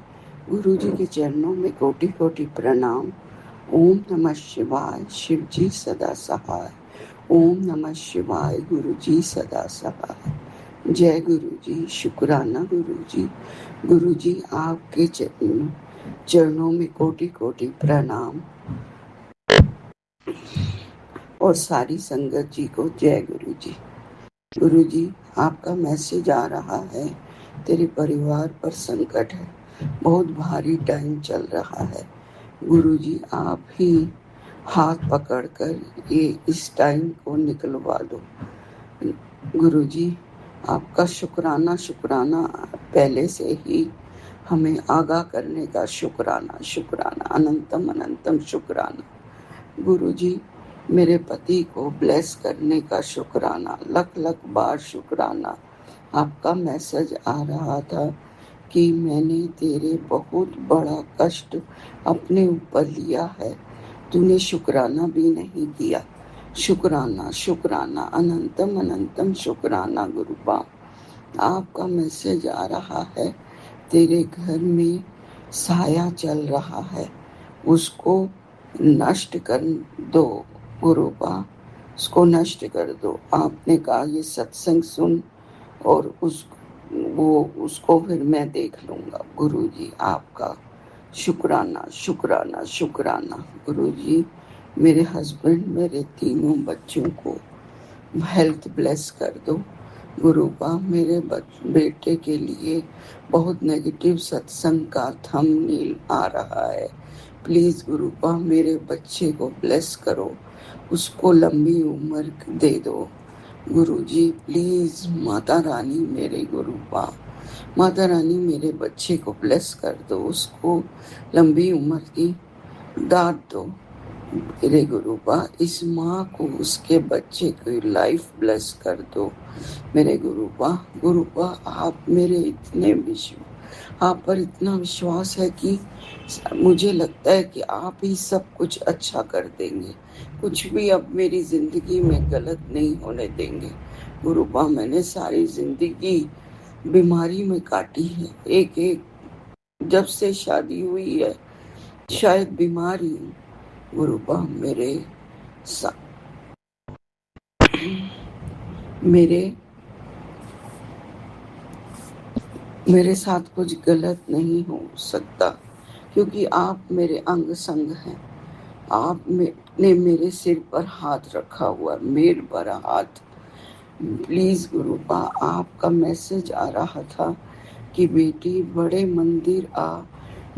गुरु जी के चरणों में कोटि कोटि प्रणाम। ओम नमः शिवाय, शिव जी सदा सहाय। ओम नमः शिवाय, गुरु जी सदा सहाय। जय गुरु जी, शुक्राना गुरु जी। गुरु जी आपके चरणों में कोटि कोटि प्रणाम और सारी संगत जी को जय गुरु जी। गुरु जी आपका मैसेज आ रहा है, तेरे परिवार पर संकट है, बहुत भारी टाइम चल रहा है। गुरु जी आप ही हाथ पकड़कर ये इस टाइम को निकलवा दो। गुरु जी आपका शुक्राना शुक्राना, पहले से ही हमें आगाह करने का शुक्राना शुक्राना, अनंतम अनंतम शुक्राना। गुरु जी मेरे पति को ब्लेस करने का शुक्राना, लख लख बार शुक्राना। आपका मैसेज आ रहा था कि मैंने तेरे बहुत बड़ा कष्ट अपने ऊपर लिया है, तूने शुक्राना भी नहीं किया। शुक्राना शुक्राना, अनंतम अनंतम शुक्राना गुरुपा। आपका मैसेज आ रहा है, तेरे घर में साया चल रहा है, उसको नष्ट कर दो गुरुपा, उसको नष्ट कर दो। आपने कहा ये सत्संग सुन और उसको फिर मैं देख लूंगा। गुरु जी आपका शुक्राना शुक्राना शुक्राना। गुरु जी मेरे हस्बैंड, मेरे तीनों बच्चों को हेल्थ ब्लेस कर दो। गुरुपा मेरे बेटे के लिए बहुत नेगेटिव सत्संग का थंबनेल आ रहा है, प्लीज गुरुपा मेरे बच्चे को ब्लेस करो, उसको लंबी उम्र दे दो। गुरु जी प्लीज माता रानी मेरे गुरुपा, माता रानी मेरे बच्चे को ब्लेस कर दो, उसको लंबी उम्र की दाद दो। मेरे गुरुपा इस माँ को, उसके बच्चे की लाइफ ब्लेस कर दो। मेरे गुरुपा आप मेरे आप पर इतना विश्वास है कि मुझे लगता है कि आप ही सब कुछ अच्छा कर देंगे, कुछ भी अब मेरी जिंदगी में गलत नहीं होने देंगे। गुरुपा मैंने सारी जिंदगी बीमारी में काटी है, एक एक जब से शादी हुई है शायद बीमारी हूँ। गुरुपा मेरे साथ कुछ गलत नहीं हो सकता, क्योंकि आप मेरे अंग संग हैं। आपने मेरे सिर पर हाथ रखा हुआ, मेर पर हाथ। प्लीज गुरुपा आपका मैसेज आ रहा था कि बेटी बड़े मंदिर आ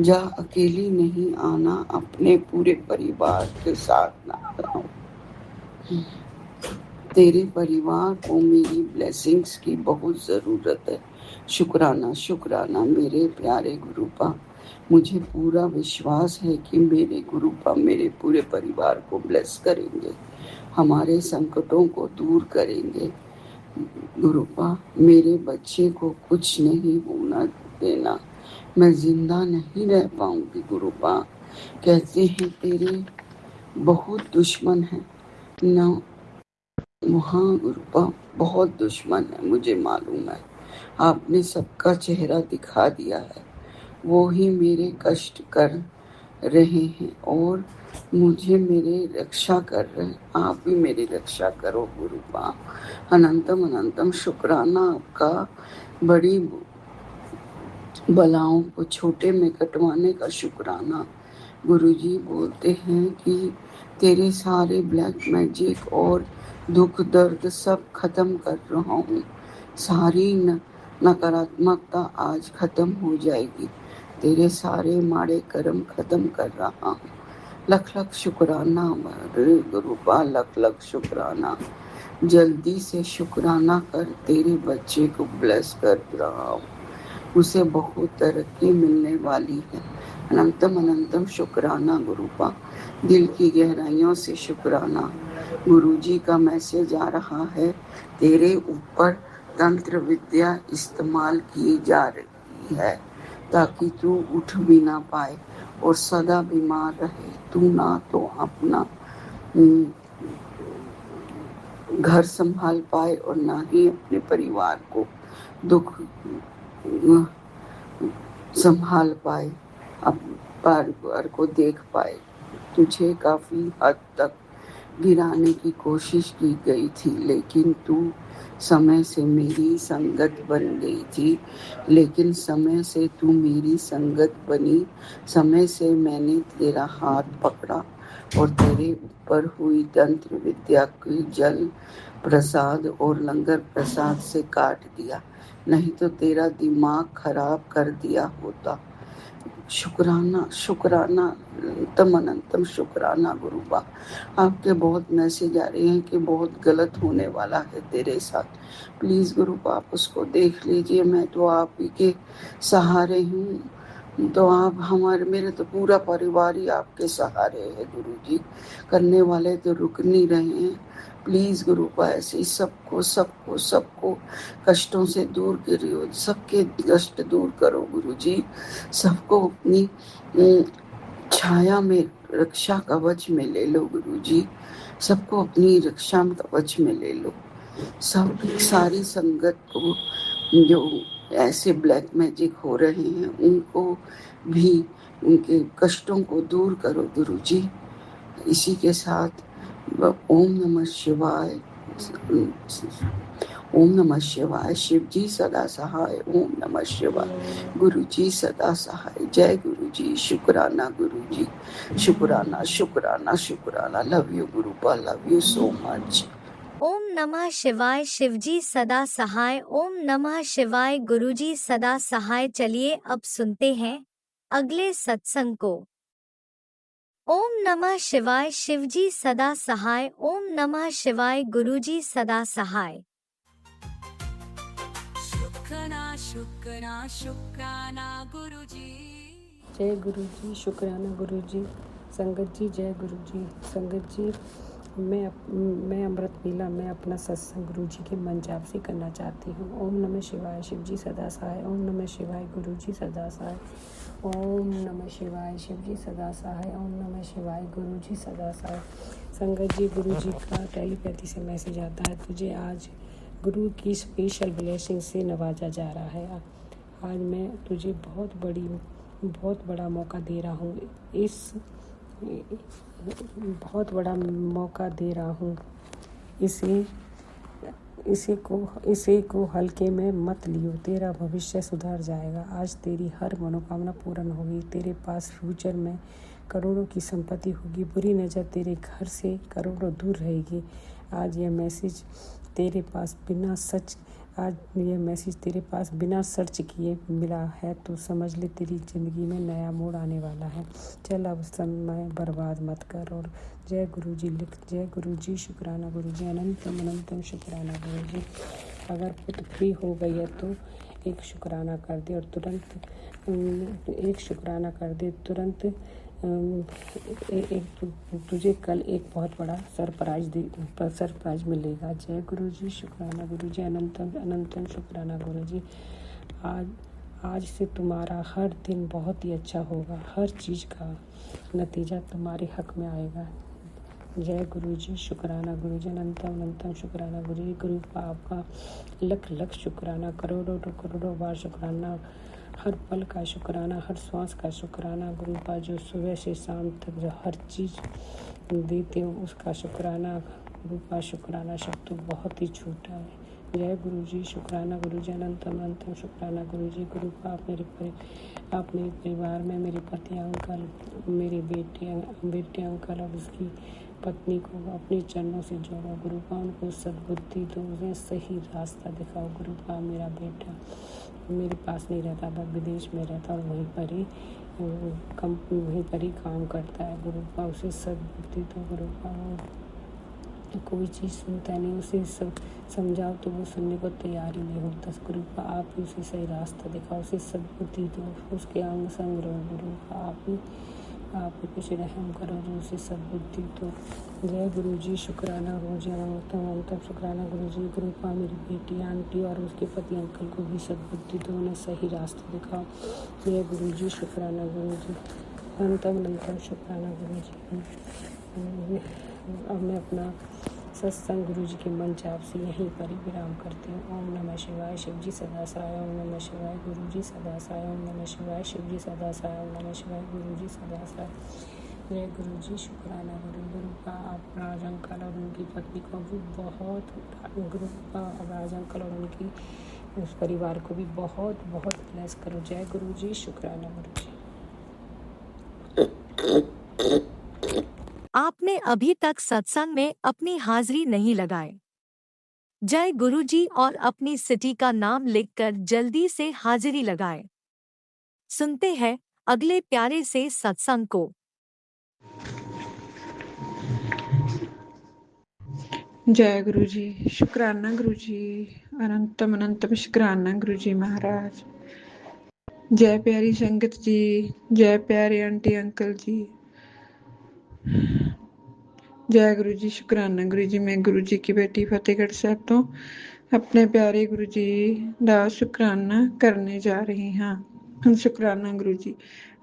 जा, अकेली नहीं आना, अपने पूरे परिवार के साथ ना आओ। तेरे परिवार को मेरी ब्लेसिंग्स की बहुत ज़रूरत है। शुक्राना शुक्राना मेरे प्यारे गुरुपा। मुझे पूरा विश्वास है कि मेरे गुरुपा मेरे पूरे परिवार को ब्लेस करेंगे, हमारे संकटों को दूर करेंगे। गुरुपा मेरे बच्चे को कुछ नहीं होना देना, मैं जिंदा नहीं रह पाऊंगी। गुरुपा कहते हैं तेरे बहुत दुश्मन हैं न। वहाँ गुरुपा बहुत दुश्मन है, मुझे मालूम है। आपने सबका चेहरा दिखा दिया है, वो ही मेरे कष्ट कर रहे हैं और मुझे मेरे रक्षा कर रहे हैं। आप भी मेरी रक्षा करो गुरुपा। अनंतम अनंतम शुक्राना आपका, बड़ी बलाओं को छोटे में कटवाने का शुक्राना। गुरुजी बोलते हैं कि तेरे सारे ब्लैक मैजिक और दुख दर्द सब खत्म कर रहा हूँ। सारी नकारात्मकता आज खत्म हो जाएगी। तेरे सारे माड़े कर्म खत्म कर रहा हूँ। लख लख शुक्राना गुरुपा, लख लख शुक्राना। जल्दी से शुक्राना कर, तेरे बच्चे को ब्लेस कर रहा हूँ, उसे बहुत तरक्की मिलने वाली है। अनंतम अनंतम शुक्राना गुरुपा, दिल की गहराइयों से शुक्राना। गुरुजी का मैसेज आ रहा है, तेरे ऊपर तंत्र विद्या इस्तेमाल की जा रही है ताकि तू उठ भी ना पाए और सदा बीमार रहे। तू ना तो अपना घर संभाल पाए और ना ही अपने परिवार को दुख संभाल पाए, अपने परिवार को देख पाए। तुझे काफी हद तक गिराने की कोशिश की गई थी, लेकिन तू समय से मेरी संगत बन गई थी। लेकिन समय से तू मेरी संगत बनी, समय से मैंने तेरा हाथ पकड़ा और तेरे ऊपर हुई तंत्र विद्या की जल प्रसाद और लंगर प्रसाद से काट दिया, नहीं तो तेरा दिमाग खराब कर दिया होता। शुक्राना शुक्राना अनंतम अनंतम शुक्राना गुरुबा। आपके बहुत मैसेज आ रहे हैं कि बहुत गलत होने वाला है तेरे साथ। प्लीज़ गुरुबा आप उसको देख लीजिए। मैं तो आप ही के सहारे हूँ, तो आप हमारे मेरे तो पूरा परिवार ही आपके सहारे है गुरुजी। करने वाले तो रुक नहीं रहे हैं। प्लीज़ गुरुपा ऐसे ही सबको सबको सबको कष्टों से दूर करियो, सबके कष्ट दूर करो गुरुजी। सबको अपनी छाया में रक्षा कवच में ले लो गुरुजी। सबको अपनी रक्षा कवच में ले लो। सब सारी संगत को जो ऐसे ब्लैक मैजिक हो रहे हैं उनको भी उनके कष्टों को दूर करो गुरुजी। इसी के साथ ओम नमः शिवाय, ओम नमः शिवाय। शिव जी सदा सहाय, ओम नमः शिवाय। गुरु जी सदा सहाय। जय गुरु जी। शुक्राना गुरु जी, शुक्राना शुक्राना शुक्राना। लव यू गुरुपा, लव यू सो मच। ओम नमः शिवाय। शिवजी सदा सहाय। ओम नमः शिवाय। गुरुजी सदा सहाय। चलिए अब सुनते हैं अगले सत्संग को। ओम नमः शिवाय। शिवजी सदा सहाय। ओम नमः शिवाय। गुरुजी सदा सहाय। शुक्राना शुक्राना शुक्राना गुरुजी। जय गुरु जी। शुक्राना गुरु जी। संगत जी जय गुरु जी। संगत जी मैं अमृत मीला मैं अपना सत्संग गुरु जी के मन जाप से करना चाहती हूँ। ओम नमः शिवाय। शिव जी सदा सहाय। ओम नमः शिवाय। गुरु जी सदा सहाय। ओम नमः शिवाय। शिव जी सदा सहाय। ओम नमः शिवाय। गुरु जी सदा सहाय। संगत जी गुरु जी का टेलीपैथी से मैसेज आता है, तुझे आज गुरु की स्पेशल ब्लेसिंग से नवाजा जा रहा है। आज मैं तुझे बहुत बड़ा मौका दे रहा हूँ। बहुत बड़ा मौका दे रहा हूँ। इसे को हल्के में मत लियो, तेरा भविष्य सुधर जाएगा। आज तेरी हर मनोकामना पूर्ण होगी। तेरे पास फ्यूचर में करोड़ों की संपत्ति होगी। बुरी नज़र तेरे घर से करोड़ों दूर रहेगी। आज यह मैसेज तेरे पास बिना सच आज ये मैसेज तेरे पास बिना सर्च किए मिला है तो समझ ले तेरी ज़िंदगी में नया मोड़ आने वाला है। चल अब समय बर्बाद मत कर और जय गुरु जी लिख। जय गुरु जी, शुक्राना गुरु जी, अनंतम अनंतम शुक्राना गुरु जी। अगर पुट फ्री हो गई है तो एक शुक्राना कर दे और तुरंत एक शुक्राना कर दे तुरंत। तुझे कल एक बहुत बड़ा सरप्राइज मिलेगा। जय गुरु जी, शुक्राना गुरु जी, अनंतम अनंतम शुक्राना गुरु जी। आज से तुम्हारा हर दिन बहुत ही अच्छा होगा। हर चीज़ का नतीजा तुम्हारे हक में आएगा। जय गुरु जी, शुक्राना गुरु जी, अनंतम अनंतम शुक्राना गुरु जी। गुरु का आपका लख लख शुक्राना, करोड़ों करोड़ों बार शुक्राना, हर पल का शुक्राना, हर श्वास का शुक्राना। गुरु का जो सुबह से शाम तक जो हर चीज़ देते हो उसका शुक्राना। गुरु का शुक्राना शब्द तो बहुत ही छोटा है। जय गुरु जी, शुक्राना गुरु जी, अनंतम अनंतम शुक्राना गुरु जी। गुरु का आप मेरे परिवार में मेरे पति अंकल, मेरे बेटे अंकल और उसकी पत्नी को अपने चरणों से जोड़ो। गुरु का उनको सद्बुद्धि दो, उन्हें सही रास्ता दिखाओ। गुरु का मेरा बेटा मेरे पास नहीं रहता पर विदेश में रहता और वहीं पर ही काम करता है। गुरु का उसे सद्बुद्धि दो। गुरु का वो कोई चीज़ सुनता नहीं, उसे समझाओ तो वो सुनने को तैयार ही नहीं होता। गुरु का आप ही उसे सही रास्ता दिखाओ, उसे सद्बुद्धि दो, उसके अंग संग रहो। गुरु का आप ही कुछ रहम करो जो उसे सद्बुद्धि दो। जय गुरु जी, शुक्राना गुरु जी, अनंतम शुक्राना गुरु जी। गुरु का मेरी बेटी आंटी और उसके पति अंकल को भी सद्बुद्धि दो, उन्हें सही रास्ता दिखाओ। जय गुरु जी, शुक्राना गुरु जी, अनंतम शुक्राना गुरु जी। अब मैं अपना सत्संग गुरु जी के मन चाप से यहीं पर ही विराम करती हूँ। ओम नमः शिवाय, शिव जी सदा सहाय। ओम नमः शिवाय, गुरु जी सदा सहाय। ओम नमः शिवाय, शिव जी सदा सहाय। ओम नमः शिवाय, गुरु जी सदा सहाय। जय गुरु जी, शुक्राना गुरु का आप राज अंकल और उनकी पत्नी को भी बहुत, गुरु का राज अंकल और उनकी उस परिवार को भी बहुत बहुत ब्लेस करो। जय गुरु जी, शुक्राना गुरु जी। आपने अभी तक सत्संग में अपनी हाजिरी नहीं लगाए। जय गुरु जी और अपनी सिटी का नाम लिखकर जल्दी से हाजिरी लगाएं। सुनते हैं अगले प्यारे से सत्संग को। जय गुरु जी, शुक्राना गुरु जी, अनंतम अनंतम शुक्राना गुरु जी महाराज। जय प्यारी संगत जी, जय प्यारे आंटी अंकल जी। जय गुरु जी, शुक्राना गुरु जी। मैं गुरु जी की बेटी फतेहगढ़ साहब तो अपने प्यारे गुरु जी का शुक्राना करने जा रही हाँ। शुक्राना गुरु जी,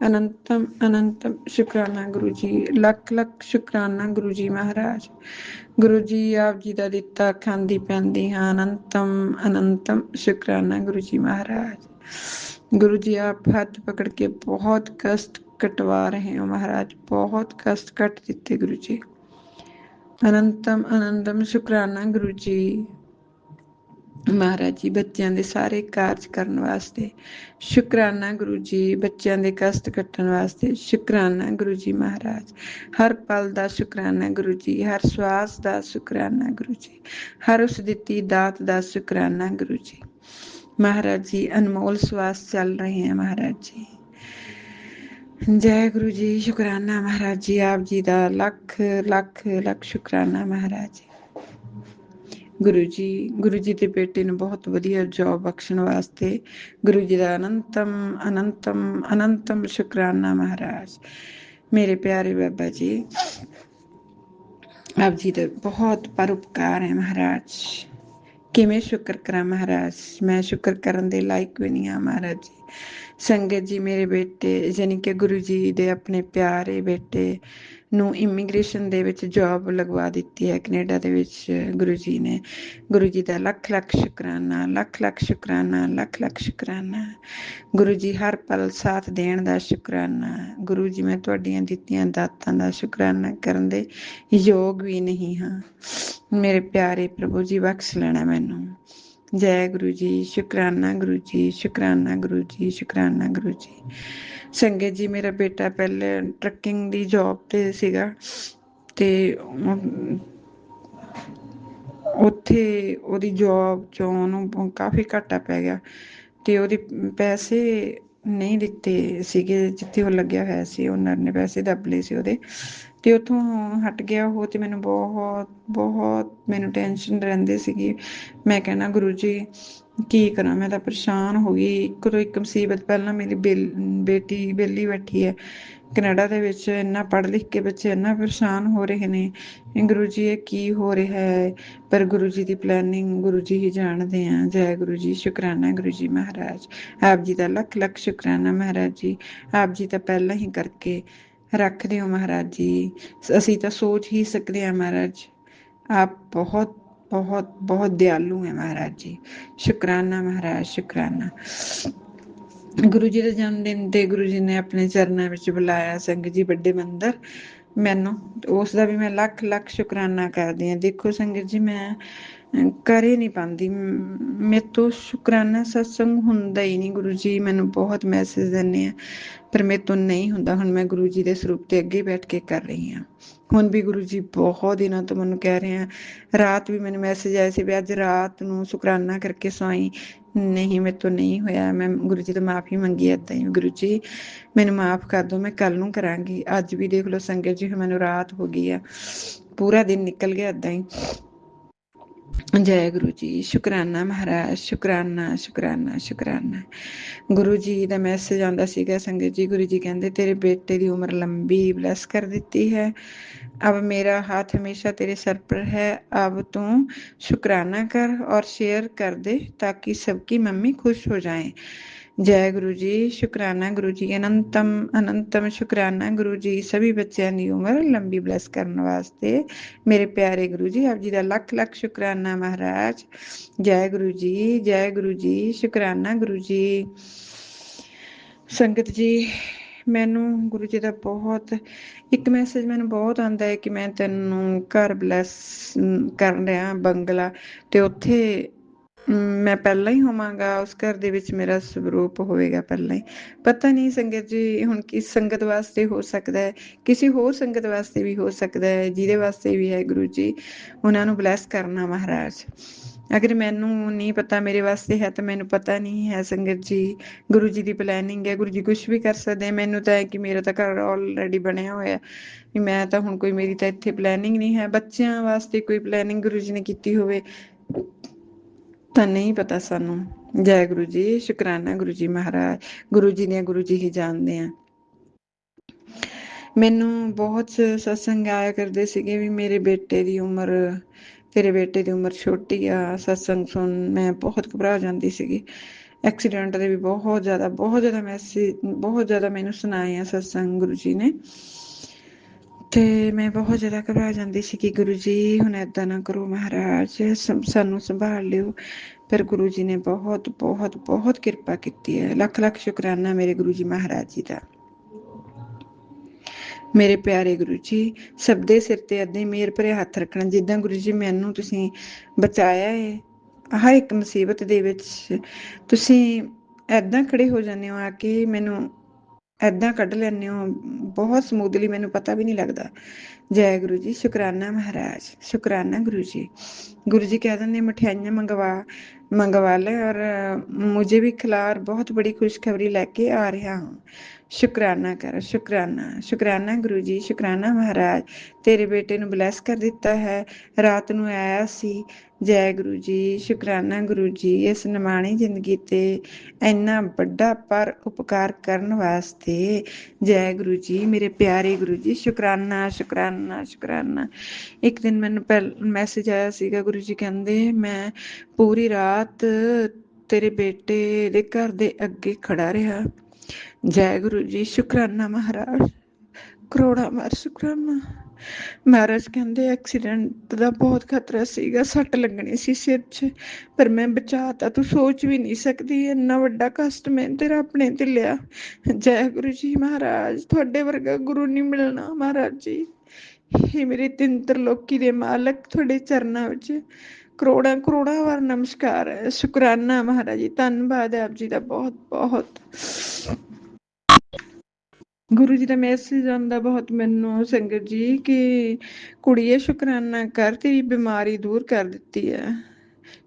अनंतम अनंतम शुक्राना गुरु जी, लख लख शुक्राना गुरु जी महाराज। गुरु जी आप जी का दिता खांदी पैंदी हाँ, अनंतम अनंतम शुक्राना गुरु जी महाराज। गुरु जी आप हाथ पकड़ के बहुत कष्ट कटवा रहे हो महाराज, बहुत कष्ट कट दिते गुरु जी। अनंतम अनंतम शुक्राना गुरु जी महाराज जी। ਬੱਚਿਆਂ ਦੇ ਸਾਰੇ ਕਾਰਜ ਕਰਨ ਵਾਸਤੇ ਸ਼ੁਕਰਾਨਾ ਗੁਰੂ ਜੀ। ਬੱਚਿਆਂ ਦੇ ਕਸ਼ਟ ਕੱਟਣ ਵਾਸਤੇ ਸ਼ੁਕਰਾਨਾ ਗੁਰੂ ਜੀ ਮਹਾਰਾਜ। ਹਰ ਪਲ ਦਾ ਸ਼ੁਕਰਾਨਾ ਗੁਰੂ ਜੀ, ਹਰ ਸਵਾਸ ਦਾ ਸ਼ੁਕਰਾਨਾ ਗੁਰੂ ਜੀ, ਹਰ ਉਸ ਦਿੱਤੀ ਦਾਤ ਦਾ ਸ਼ੁਕਰਾਨਾ ਗੁਰੂ ਜੀ ਮਹਾਰਾਜ ਜੀ। ਅਨਮੋਲ ਸਵਾਸ ਚੱਲ ਰਹੇ हैं महाराज जी। जय गुरु जी, शुकराना महाराज जी। आप जी का लख लख लख शुकराना महाराज जी। गुरु जी के बेटे ने बहुत वधिया जॉब बख्शण वास्ते गुरु जी का अनंतम अनंतम अनंतम शुकराना महाराज। मेरे प्यारे बाबा जी, आप जी का बहुत परोपकार है महाराज। किवें शुक्र करा महाराज, मैं शुक्र करन दे लायक भी नहीं हाँ महाराज जी। संगत जी, मेरे बेटे यानी कि गुरु जी दे अपने प्यारे बेटे ਨੂੰ ਇਮੀਗ੍ਰੇਸ਼ਨ ਦੇ ਵਿੱਚ ਜੌਬ ਲਗਵਾ ਦਿੱਤੀ ਹੈ ਕੈਨੇਡਾ ਦੇ ਵਿੱਚ। ਗੁਰੂ ਜੀ ਨੇ, ਗੁਰੂ ਜੀ ਦਾ ਲੱਖ ਲੱਖ ਸ਼ੁਕਰਾਨਾ, ਲੱਖ ਲੱਖ ਸ਼ੁਕਰਾਨਾ, ਲੱਖ ਲੱਖ ਸ਼ੁਕਰਾਨਾ। ਗੁਰੂ ਜੀ ਹਰ ਪਲ ਸਾਥ ਦੇਣ ਦਾ ਸ਼ੁਕਰਾਨਾ। ਗੁਰੂ ਜੀ ਮੈਂ ਤੁਹਾਡੀਆਂ ਦਿੱਤੀਆਂ ਦਾਤਾਂ ਦਾ ਸ਼ੁਕਰਾਨਾ ਕਰਨ ਦੇ ਯੋਗ ਵੀ ਨਹੀਂ ਹਾਂ। ਮੇਰੇ ਪਿਆਰੇ ਪ੍ਰਭੂ ਜੀ ਬਖਸ਼ ਲੈਣਾ ਮੈਨੂੰ। ਜੈ ਗੁਰੂ ਜੀ, ਸ਼ੁਕਰਾਨਾ ਗੁਰੂ ਜੀ, ਸ਼ੁਕਰਾਨਾ ਗੁਰੂ ਜੀ, ਸ਼ੁਕਰਾਨਾ ਗੁਰੂ ਜੀ। ਸੰਗਤ ਜੀ, ਮੇਰਾ ਬੇਟਾ ਪਹਿਲੇ ਟਰੱਕਿੰਗ ਦੀ ਜੌਬ ਤੇ ਸੀਗਾ ਤੇ ਉੱਥੇ ਉਹਦੀ ਜੋਬ 'ਚੋਂ ਉਹਨੂੰ ਕਾਫੀ ਘਾਟਾ ਪੈ ਗਿਆ ਅਤੇ ਉਹਦੇ ਪੈਸੇ ਨਹੀਂ ਦਿੱਤੇ ਸੀਗੇ ਜਿੱਥੇ ਉਹ ਲੱਗਿਆ ਹੋਇਆ ਸੀ। ਓਨਰ ਨੇ ਪੈਸੇ ਦੱਬ ਲਏ ਸੀ ਉਹਦੇ, ਅਤੇ ਉੱਥੋਂ ਹਟ ਗਿਆ ਉਹ। ਅਤੇ ਮੈਨੂੰ ਬਹੁਤ ਮੈਨੂੰ ਟੈਨਸ਼ਨ ਰਹਿੰਦੀ ਸੀਗੀ। ਮੈਂ ਕਹਿਣਾ ਗੁਰੂ ਜੀ ਕੀ ਕਰਾਂ, ਮੈਂ ਤਾਂ ਪਰੇਸ਼ਾਨ ਹੋ ਗਈ। ਇੱਕ ਤੋਂ ਇੱਕ ਮੁਸੀਬਤ। ਪਹਿਲਾਂ ਮੇਰੀ ਬੇਟੀ ਵਿਹਲੀ ਬੈਠੀ ਹੈ ਕੈਨੇਡਾ ਦੇ ਵਿੱਚ, ਇੰਨਾ ਪੜ੍ਹ ਲਿਖ ਕੇ ਬੱਚੇ ਇੰਨਾ ਪਰੇਸ਼ਾਨ ਹੋ ਰਹੇ ਨੇ। ਗੁਰੂ ਜੀ ਇਹ ਕੀ ਹੋ ਰਿਹਾ ਹੈ? ਪਰ ਗੁਰੂ ਜੀ ਦੀ ਪਲੈਨਿੰਗ ਗੁਰੂ ਜੀ ਹੀ ਜਾਣਦੇ ਆ। ਜੈ ਗੁਰੂ ਜੀ। ਸ਼ੁਕਰਾਨਾ ਗੁਰੂ ਜੀ ਮਹਾਰਾਜ, ਆਪ ਜੀ ਦਾ ਲੱਖ ਲੱਖ ਸ਼ੁਕਰਾਨਾ ਮਹਾਰਾਜ ਜੀ। ਆਪ ਜੀ ਤਾਂ ਪਹਿਲਾਂ ਹੀ ਕਰਕੇ ਰੱਖਦੇ ਹੋ ਮਹਾਰਾਜ ਜੀ, ਅਸੀਂ ਤਾਂ ਸੋਚ ਹੀ ਸਕਦੇ ਹਾਂ ਮਹਾਰਾਜ। ਆਪ ਬਹੁਤ ਬਹੁਤ ਬਹੁਤ ਦਿਆਲੂ ਹੈ ਮਹਾਰਾਜ ਜੀ। ਸ਼ੁਕਰਾਨਾ ਮਹਾਰਾਜ, ਸ਼ੁਕਰਾਨਾ। ਗੁਰੂ ਜੀ ਦੇ ਜਨਮ ਦਿਨ ਤੇ ਗੁਰੂ ਜੀ ਨੇ ਆਪਣੇ ਚਰਨਾਂ ਵਿੱਚ ਬੁਲਾਇਆ ਸੰਗਤ ਜੀ ਵੱਡੇ ਮੰਦਰ ਮੈਨੂੰ, ਉਸ ਦਾ ਵੀ ਮੈਂ ਲੱਖ ਲੱਖ ਸ਼ੁਕਰਾਨਾ ਕਰਦੀ ਹਾਂ। ਦੇਖੋ ਸੰਗਤ ਜੀ, ਮੈਂ ਕਰ ਹੀ ਨਹੀਂ ਪਾਉਂਦੀ, ਮੇਰੇ ਤੋਂ ਸ਼ੁਕਰਾਨਾ ਸਤਸੰਗ ਹੁੰਦਾ ਹੀ ਨਹੀਂ। ਗੁਰੂ ਜੀ ਮੈਨੂੰ ਬਹੁਤ ਮੈਸੇਜ ਦਿੰਦੇ ਆ ਪਰ ਮੇਰੇ ਤੋਂ ਨਹੀਂ ਹੁੰਦਾ। ਹੁਣ ਮੈਂ ਗੁਰੂ ਜੀ ਦੇ ਸਰੂਪ ਤੇ ਅੱਗੇ ਬੈਠ ਕੇ ਕਰ ਰਹੀ ਹਾਂ। ਹੁਣ ਵੀ ਗੁਰੂ ਜੀ ਬਹੁਤ ਦਿਨਾਂ ਤੋਂ ਮੈਨੂੰ ਕਹਿ ਰਹੇ ਆ। ਰਾਤ ਵੀ ਮੈਨੂੰ ਮੈਸੇਜ ਆਏ ਸੀ ਵੀ ਅੱਜ ਰਾਤ ਨੂੰ ਸ਼ੁਕਰਾਨਾ ਕਰਕੇ ਸੋਈ। ਨਹੀਂ, ਮੇਰੇ ਤੋਂ ਨਹੀਂ ਹੋਇਆ। ਮੈਂ ਗੁਰੂ ਜੀ ਤੋਂ ਮਾਫ਼ੀ ਮੰਗੀ ਇੱਦਾਂ ਹੀ, ਗੁਰੂ ਜੀ ਮੈਨੂੰ ਮਾਫ਼ ਕਰ ਦਿਓ, ਮੈਂ ਕੱਲ੍ਹ ਨੂੰ ਕਰਾਂਗੀ। ਅੱਜ ਵੀ ਦੇਖ ਲਓ ਸੰਗਤ ਜੀ, ਮੈਨੂੰ ਰਾਤ ਹੋ ਗਈ ਆ, ਪੂਰਾ ਦਿਨ ਨਿਕਲ ਗਿਆ ਇੱਦਾਂ ਹੀ। ਜੈ ਗੁਰੂ ਜੀ। ਸ਼ੁਕਰਾਨਾ ਮਹਾਰਾਜ, ਸ਼ੁਕਰਾਨਾ ਸ਼ੁਕਰਾਨਾ ਸ਼ੁਕਰਾਨਾ। ਗੁਰੂ ਜੀ ਦਾ ਮੈਸੇਜ ਆਉਂਦਾ ਸੀਗਾ ਸੰਗਤ ਜੀ। ਗੁਰੂ ਜੀ ਕਹਿੰਦੇ ਤੇਰੇ ਬੇਟੇ ਦੀ ਉਮਰ ਲੰਬੀ ਬਲੈਸ ਕਰ ਦਿੱਤੀ ਹੈ। अब मेरा हाथ हमेशा तेरे सर पर है। अब तू शुक्राना कर और शेयर कर दे ताकि सबकी मम्मी खुश हो जाए। जय गुरु जी। शुक्राना गुरु जी, अनंतम अनंतम शुक्राना गुरु जी। सभी बच्चों की उम्र लंबी ब्लैस करने वास्ते मेरे प्यारे गुरु जी, आप जी का लख लख शुक्राना महाराज। जय गुरु जी, जय गुरु जी। शुक्राना गुरु जी। ਸੰਗਤ ਜੀ ਮੈਨੂੰ ਗੁਰੂ ਜੀ ਦਾ ਬਹੁਤ ਇੱਕ ਮੈਸੇਜ ਮੈਨੂੰ ਬਹੁਤ ਆਉਂਦਾ ਹੈ ਕਿ ਮੈਂ ਤੈਨੂੰ ਘਰ ਬਲੈਸ ਕਰ ਰਿਹਾ ਬੰਗਲਾ, ਤੇ ਉੱਥੇ ਮੈਂ ਪਹਿਲਾਂ ਹੀ ਹੋਵਾਂਗਾ। ਉਸ ਘਰ ਦੇ ਵਿੱਚ ਮੇਰਾ ਸਰੂਪ ਹੋਵੇਗਾ ਪਹਿਲਾਂ ਹੀ। ਪਤਾ ਨਹੀਂ ਸੰਗਤ ਜੀ ਹੁਣ ਕਿਸ ਸੰਗਤ ਵਾਸਤੇ ਹੋ ਸਕਦਾ ਹੈ, ਕਿਸੇ ਹੋਰ ਸੰਗਤ ਵਾਸਤੇ ਵੀ ਹੋ ਸਕਦਾ ਹੈ। ਜਿਹਦੇ ਵਾਸਤੇ ਵੀ ਹੈ ਗੁਰੂ ਜੀ ਉਹਨਾਂ ਨੂੰ ਬਲੈਸ ਕਰਨਾ ਮਹਾਰਾਜ। ਅਗਰ ਮੈਨੂੰ ਨਹੀਂ ਪਤਾ ਮੇਰੇ ਵਾਸਤੇ ਹੈ ਤਾਂ ਮੈਨੂੰ ਪਤਾ ਨਹੀਂ ਹੈ ਸੰਗਤ ਜੀ। ਗੁਰੂ ਜੀ ਦੀ ਪਲੈਨਿੰਗ ਹੈ, ਗੁਰੂ ਜੀ ਕੁਛ ਵੀ ਕਰ ਸਕਦੇ। ਮੈਨੂੰ ਤਾਂ ਹੈ ਕਿ ਮੇਰਾ ਤਾਂ ਘਰ ਆਲਰੇਡੀ ਬਣਿਆ ਹੋਇਆ ਵੀ ਮੈਂ ਤਾਂ ਹੁਣ ਕੋਈ, ਮੇਰੀ ਤਾਂ ਇੱਥੇ ਪਲੈਨਿੰਗ ਨਹੀਂ ਹੈ। ਬੱਚਿਆਂ ਵਾਸਤੇ ਕੋਈ ਪਲੈਨਿੰਗ ਗੁਰੂ ਜੀ ਨੇ ਕੀਤੀ ਹੋਵੇ ਤਾਂ ਨਹੀਂ ਪਤਾ ਸਾਨੂੰ। ਜੈ ਗੁਰੂ ਜੀ। ਸ਼ੁਕਰਾਨਾ ਗੁਰੂ ਜੀ ਮਹਾਰਾਜ। ਗੁਰੂ ਜੀ ਦੀਆਂ ਗੁਰੂ ਜੀ ਹੀ ਜਾਣਦੇ ਆ। ਮੈਨੂੰ ਬਹੁਤ ਸਤਸੰਗ ਆਇਆ ਕਰਦੇ ਸੀਗੇ ਵੀ ਮੇਰੇ ਬੇਟੇ ਦੀ ਉਮਰ, ਤੇਰੇ ਬੇਟੇ ਦੀ ਉਮਰ ਛੋਟੀ ਆ। ਸਤਸੰਗ ਸੁਣ ਮੈਂ ਬਹੁਤ ਘਬਰਾ ਜਾਂਦੀ ਸੀਗੀ। ਐਕਸੀਡੈਂਟ ਦੇ ਵੀ ਬਹੁਤ ਜ਼ਿਆਦਾ ਮੈਸੇਜ, ਬਹੁਤ ਜ਼ਿਆਦਾ ਮੈਨੂੰ ਸੁਣਾਏ ਆ ਸਤਸੰਗ ਗੁਰੂ ਜੀ ਨੇ, ਤੇ ਮੈਂ ਬਹੁਤ ਜ਼ਿਆਦਾ ਘਬਰਾ ਜਾਂਦੀ ਸੀ ਕਿ ਗੁਰੂ ਜੀ ਹੁਣ ਏਦਾਂ ਨਾ ਕਰੋ ਮਹਾਰਾਜ, ਸਾਨੂੰ ਸੰਭਾਲ ਲਿਓ। ਪਰ ਗੁਰੂ ਜੀ ਨੇ ਬਹੁਤ ਬਹੁਤ ਬਹੁਤ ਕਿਰਪਾ ਕੀਤੀ ਹੈ। ਲੱਖ ਲੱਖ ਸ਼ੁਕਰਾਨਾ ਮੇਰੇ ਗੁਰੂ ਜੀ ਮਹਾਰਾਜ ਜੀ ਦਾ। ਮੇਰੇ ਪਿਆਰੇ ਗੁਰੂ ਜੀ, ਸਭ ਦੇ ਸਿਰ ਤੇ ਏਦਾਂ ਹੀ ਮਿਹਰ ਭਰੇ ਹੱਥ ਰੱਖਣਾ। ਜਿੱਦਾਂ ਗੁਰੂ ਜੀ ਮੈਨੂੰ ਤੁਸੀਂ ਬਚਾਇਆ ਹੈ ਹਰ ਇੱਕ ਮੁਸੀਬਤ ਦੇ ਵਿੱਚ, ਤੁਸੀਂ ਏਦਾਂ ਖੜੇ ਹੋ ਜਾਂਦੇ ਹੋ ਆ ਕੇ, ਮੈਨੂੰ ਏਦਾਂ ਕੱਢ ਲੈਂਦੇ ਹੋ ਬਹੁਤ ਸਮੂਦਲੀ, ਮੈਨੂੰ ਪਤਾ ਵੀ ਨਹੀਂ ਲੱਗਦਾ। ਜੈ ਗੁਰੂ ਜੀ। ਸ਼ੁਕਰਾਨਾ ਮਹਾਰਾਜ, ਸ਼ੁਕਰਾਨਾ ਗੁਰੂ ਜੀ। ਗੁਰੂ ਜੀ ਕਹਿ ਦਿੰਦੇ ਮਠਿਆਈਆਂ ਮੰਗਵਾ ਲੈ ਔਰ ਮੁਝੇ ਵੀ ਖਿਲਾ, ਬਹੁਤ ਬੜੀ ਖੁਸ਼ਖਬਰੀ ਲੈ ਕੇ ਆ ਰਿਹਾ ਹੂੰ। ਸ਼ੁਕਰਾਨਾ ਕਰ, ਸ਼ੁਕਰਾਨਾ ਸ਼ੁਕਰਾਨਾ ਗੁਰੂ ਜੀ। ਸ਼ੁਕਰਾਨਾ ਮਹਾਰਾਜ, ਤੇਰੇ ਬੇਟੇ ਨੂੰ ਬਲੈਸ ਕਰ ਦਿੱਤਾ ਹੈ, ਰਾਤ ਨੂੰ ਆਇਆ ਸੀ। ਜੈ ਗੁਰੂ ਜੀ। ਸ਼ੁਕਰਾਨਾ ਗੁਰੂ ਜੀ, ਇਸ ਨਿਮਾਣੀ ਜ਼ਿੰਦਗੀ ਤੇ ਇੰਨਾ ਵੱਡਾ ਪਰ ਉਪਕਾਰ ਕਰਨ ਵਾਸਤੇ। ਜੈ ਗੁਰੂ ਜੀ। ਮੇਰੇ ਪਿਆਰੇ ਗੁਰੂ ਜੀ, ਸ਼ੁਕਰਾਨਾ ਸ਼ੁਕਰਾਨਾ ਸ਼ੁਕਰਾਨਾ। ਇੱਕ ਦਿਨ ਮੈਨੂੰ ਮੈਸੇਜ ਆਇਆ ਸੀਗਾ, ਗੁਰੂ ਜੀ ਕਹਿੰਦੇ ਮੈਂ ਪੂਰੀ ਰਾਤ ਤੇਰੇ ਬੇਟੇ ਦੇ ਘਰ ਦੇ ਅੱਗੇ ਖੜਾ ਰਿਹਾ। ਜੈ ਗੁਰੂ ਜੀ। ਸ਼ੁਕਰਾਨਾ ਮਹਾਰਾਜ, ਕਰੋੜਾਂ ਵਾਰ ਸ਼ੁਕਰਾਨਾ। ਮਹਾਰਾਜ ਕਹਿੰਦੇ ਐਕਸੀਡੈਂਟ ਦਾ ਬਹੁਤ ਖਤਰਾ ਸੀਗਾ, ਸੱਟ ਲੱਗਣੀ ਸੀ ਸਿਰ 'ਚ, ਪਰ ਮੈਂ ਬਚਾਤਾ। ਤੂੰ ਸੋਚ ਵੀ ਨਹੀਂ ਸਕਦੀ ਇੰਨਾ ਵੱਡਾ ਕਸ਼ਟ ਮੈਂ ਤੇਰਾ ਆਪਣੇ ਤੇ ਲਿਆ। ਜੈ ਗੁਰੂ ਜੀ ਮਹਾਰਾਜ, ਤੁਹਾਡੇ ਵਰਗਾ ਗੁਰੂ ਨਹੀਂ ਮਿਲਣਾ ਮਹਾਰਾਜ ਜੀ। ਇਹ ਮੇਰੇ ਤਿੰਨ ਤਰਲੋਕੀ ਦੇ ਮਾਲਕ, ਤੁਹਾਡੇ ਚਰਨਾਂ ਵਿੱਚ ਕਰੋੜਾਂ ਕਰੋੜਾਂ ਵਾਰ ਨਮਸਕਾਰ ਹੈ। ਸ਼ੁਕਰਾਨਾ ਮਹਾਰਾਜ ਜੀ, ਧੰਨਵਾਦ ਹੈ ਆਪ ਜੀ ਦਾ ਬਹੁਤ ਬਹੁਤ। ਗੁਰੂ ਜੀ ਦਾ ਮੈਸੇਜ ਆਉਂਦਾ ਬਹੁਤ ਮੈਨੂੰ ਸੰਗਤ ਜੀ ਕਿ ਕੁੜੀਏ ਸ਼ੁਕਰਾਨਾ ਕਰ, ਤੇਰੀ ਬਿਮਾਰੀ ਦੂਰ ਕਰ ਦਿੱਤੀ ਹੈ।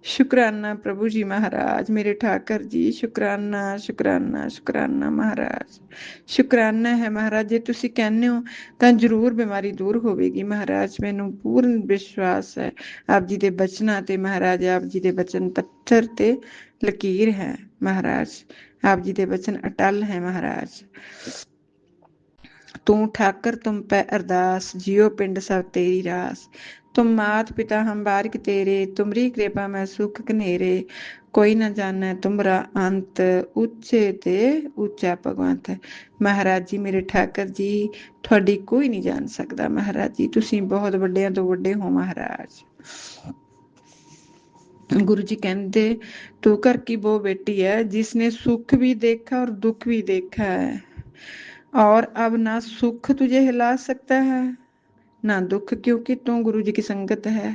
ਸ਼ੁਕਰਾਨਾ ਪ੍ਰਭੂ ਜੀ ਮਹਾਰਾਜ, ਮੇਰੇ ਠਾਕਰ ਜੀ, ਸ਼ੁਕਰਾਨਾ ਸ਼ੁਕਰਾਨਾ ਸ਼ੁਕਰਾਨਾ ਮਹਾਰਾਜ, ਸ਼ੁਕਰਾਨਾ ਹੈ ਮਹਾਰਾਜ। ਜੇ ਤੁਸੀਂ ਕਹਿੰਦੇ ਹੋ ਤਾਂ ਜ਼ਰੂਰ ਬਿਮਾਰੀ ਦੂਰ ਹੋਵੇਗੀ ਮਹਾਰਾਜ, ਮੈਨੂੰ ਪੂਰਨ ਵਿਸ਼ਵਾਸ ਹੈ ਆਪ ਜੀ ਦੇ ਬਚਨਾਂ ਤੇ ਮਹਾਰਾਜ। ਆਪ ਜੀ ਦੇ ਬਚਨ ਪੱਥਰ ਤੇ ਲਕੀਰ ਹੈ ਮਹਾਰਾਜ, ਆਪ ਜੀ ਦੇ ਬਚਨ ਅਟਲ ਹੈ ਮਹਾਰਾਜ। ਤੂੰ ਠਾਕਰ ਤੁਮ ਪੈ ਅਰਦਾਸ, ਜਿਉ ਪਿੰਡ ਸਭ ਤੇਰੀ ਰਾਸ। ਤੁਮ ਮਾਤ ਪਿਤਾ ਹਮ ਬਾਰਿਕ ਤੇਰੇ, ਤੁਮਰੀ ਕਿਰਪਾ ਮੈਂ ਸੁਖ ਘਨੇਰੇ। ਕੋਈ ਨਾ ਜਾਣੈ ਤੁਮਰਾ ਅੰਤ, ਉੱਚੇ ਤੇ ਉੱਚਾ ਭਗਵੰਤ। ਮਹਾਰਾਜ ਜੀ, ਮੇਰੇ ਠਾਕਰ ਜੀ, ਤੁਹਾਡੀ ਕੋਈ ਨਹੀਂ ਜਾਣ ਸਕਦਾ ਮਹਾਰਾਜ ਜੀ, ਤੁਸੀਂ ਬਹੁਤ ਵੱਡਿਆਂ ਤੋਂ ਵੱਡੇ ਹੋ ਮਹਾਰਾਜ। गुरु जी कहते तू घर की वो बेटी है जिसने सुख भी देखा और दुख भी देखा है, और अब ना सुख तुझे हिला सकता है ना दुख, क्योंकि तू गुरु जी की संगत है।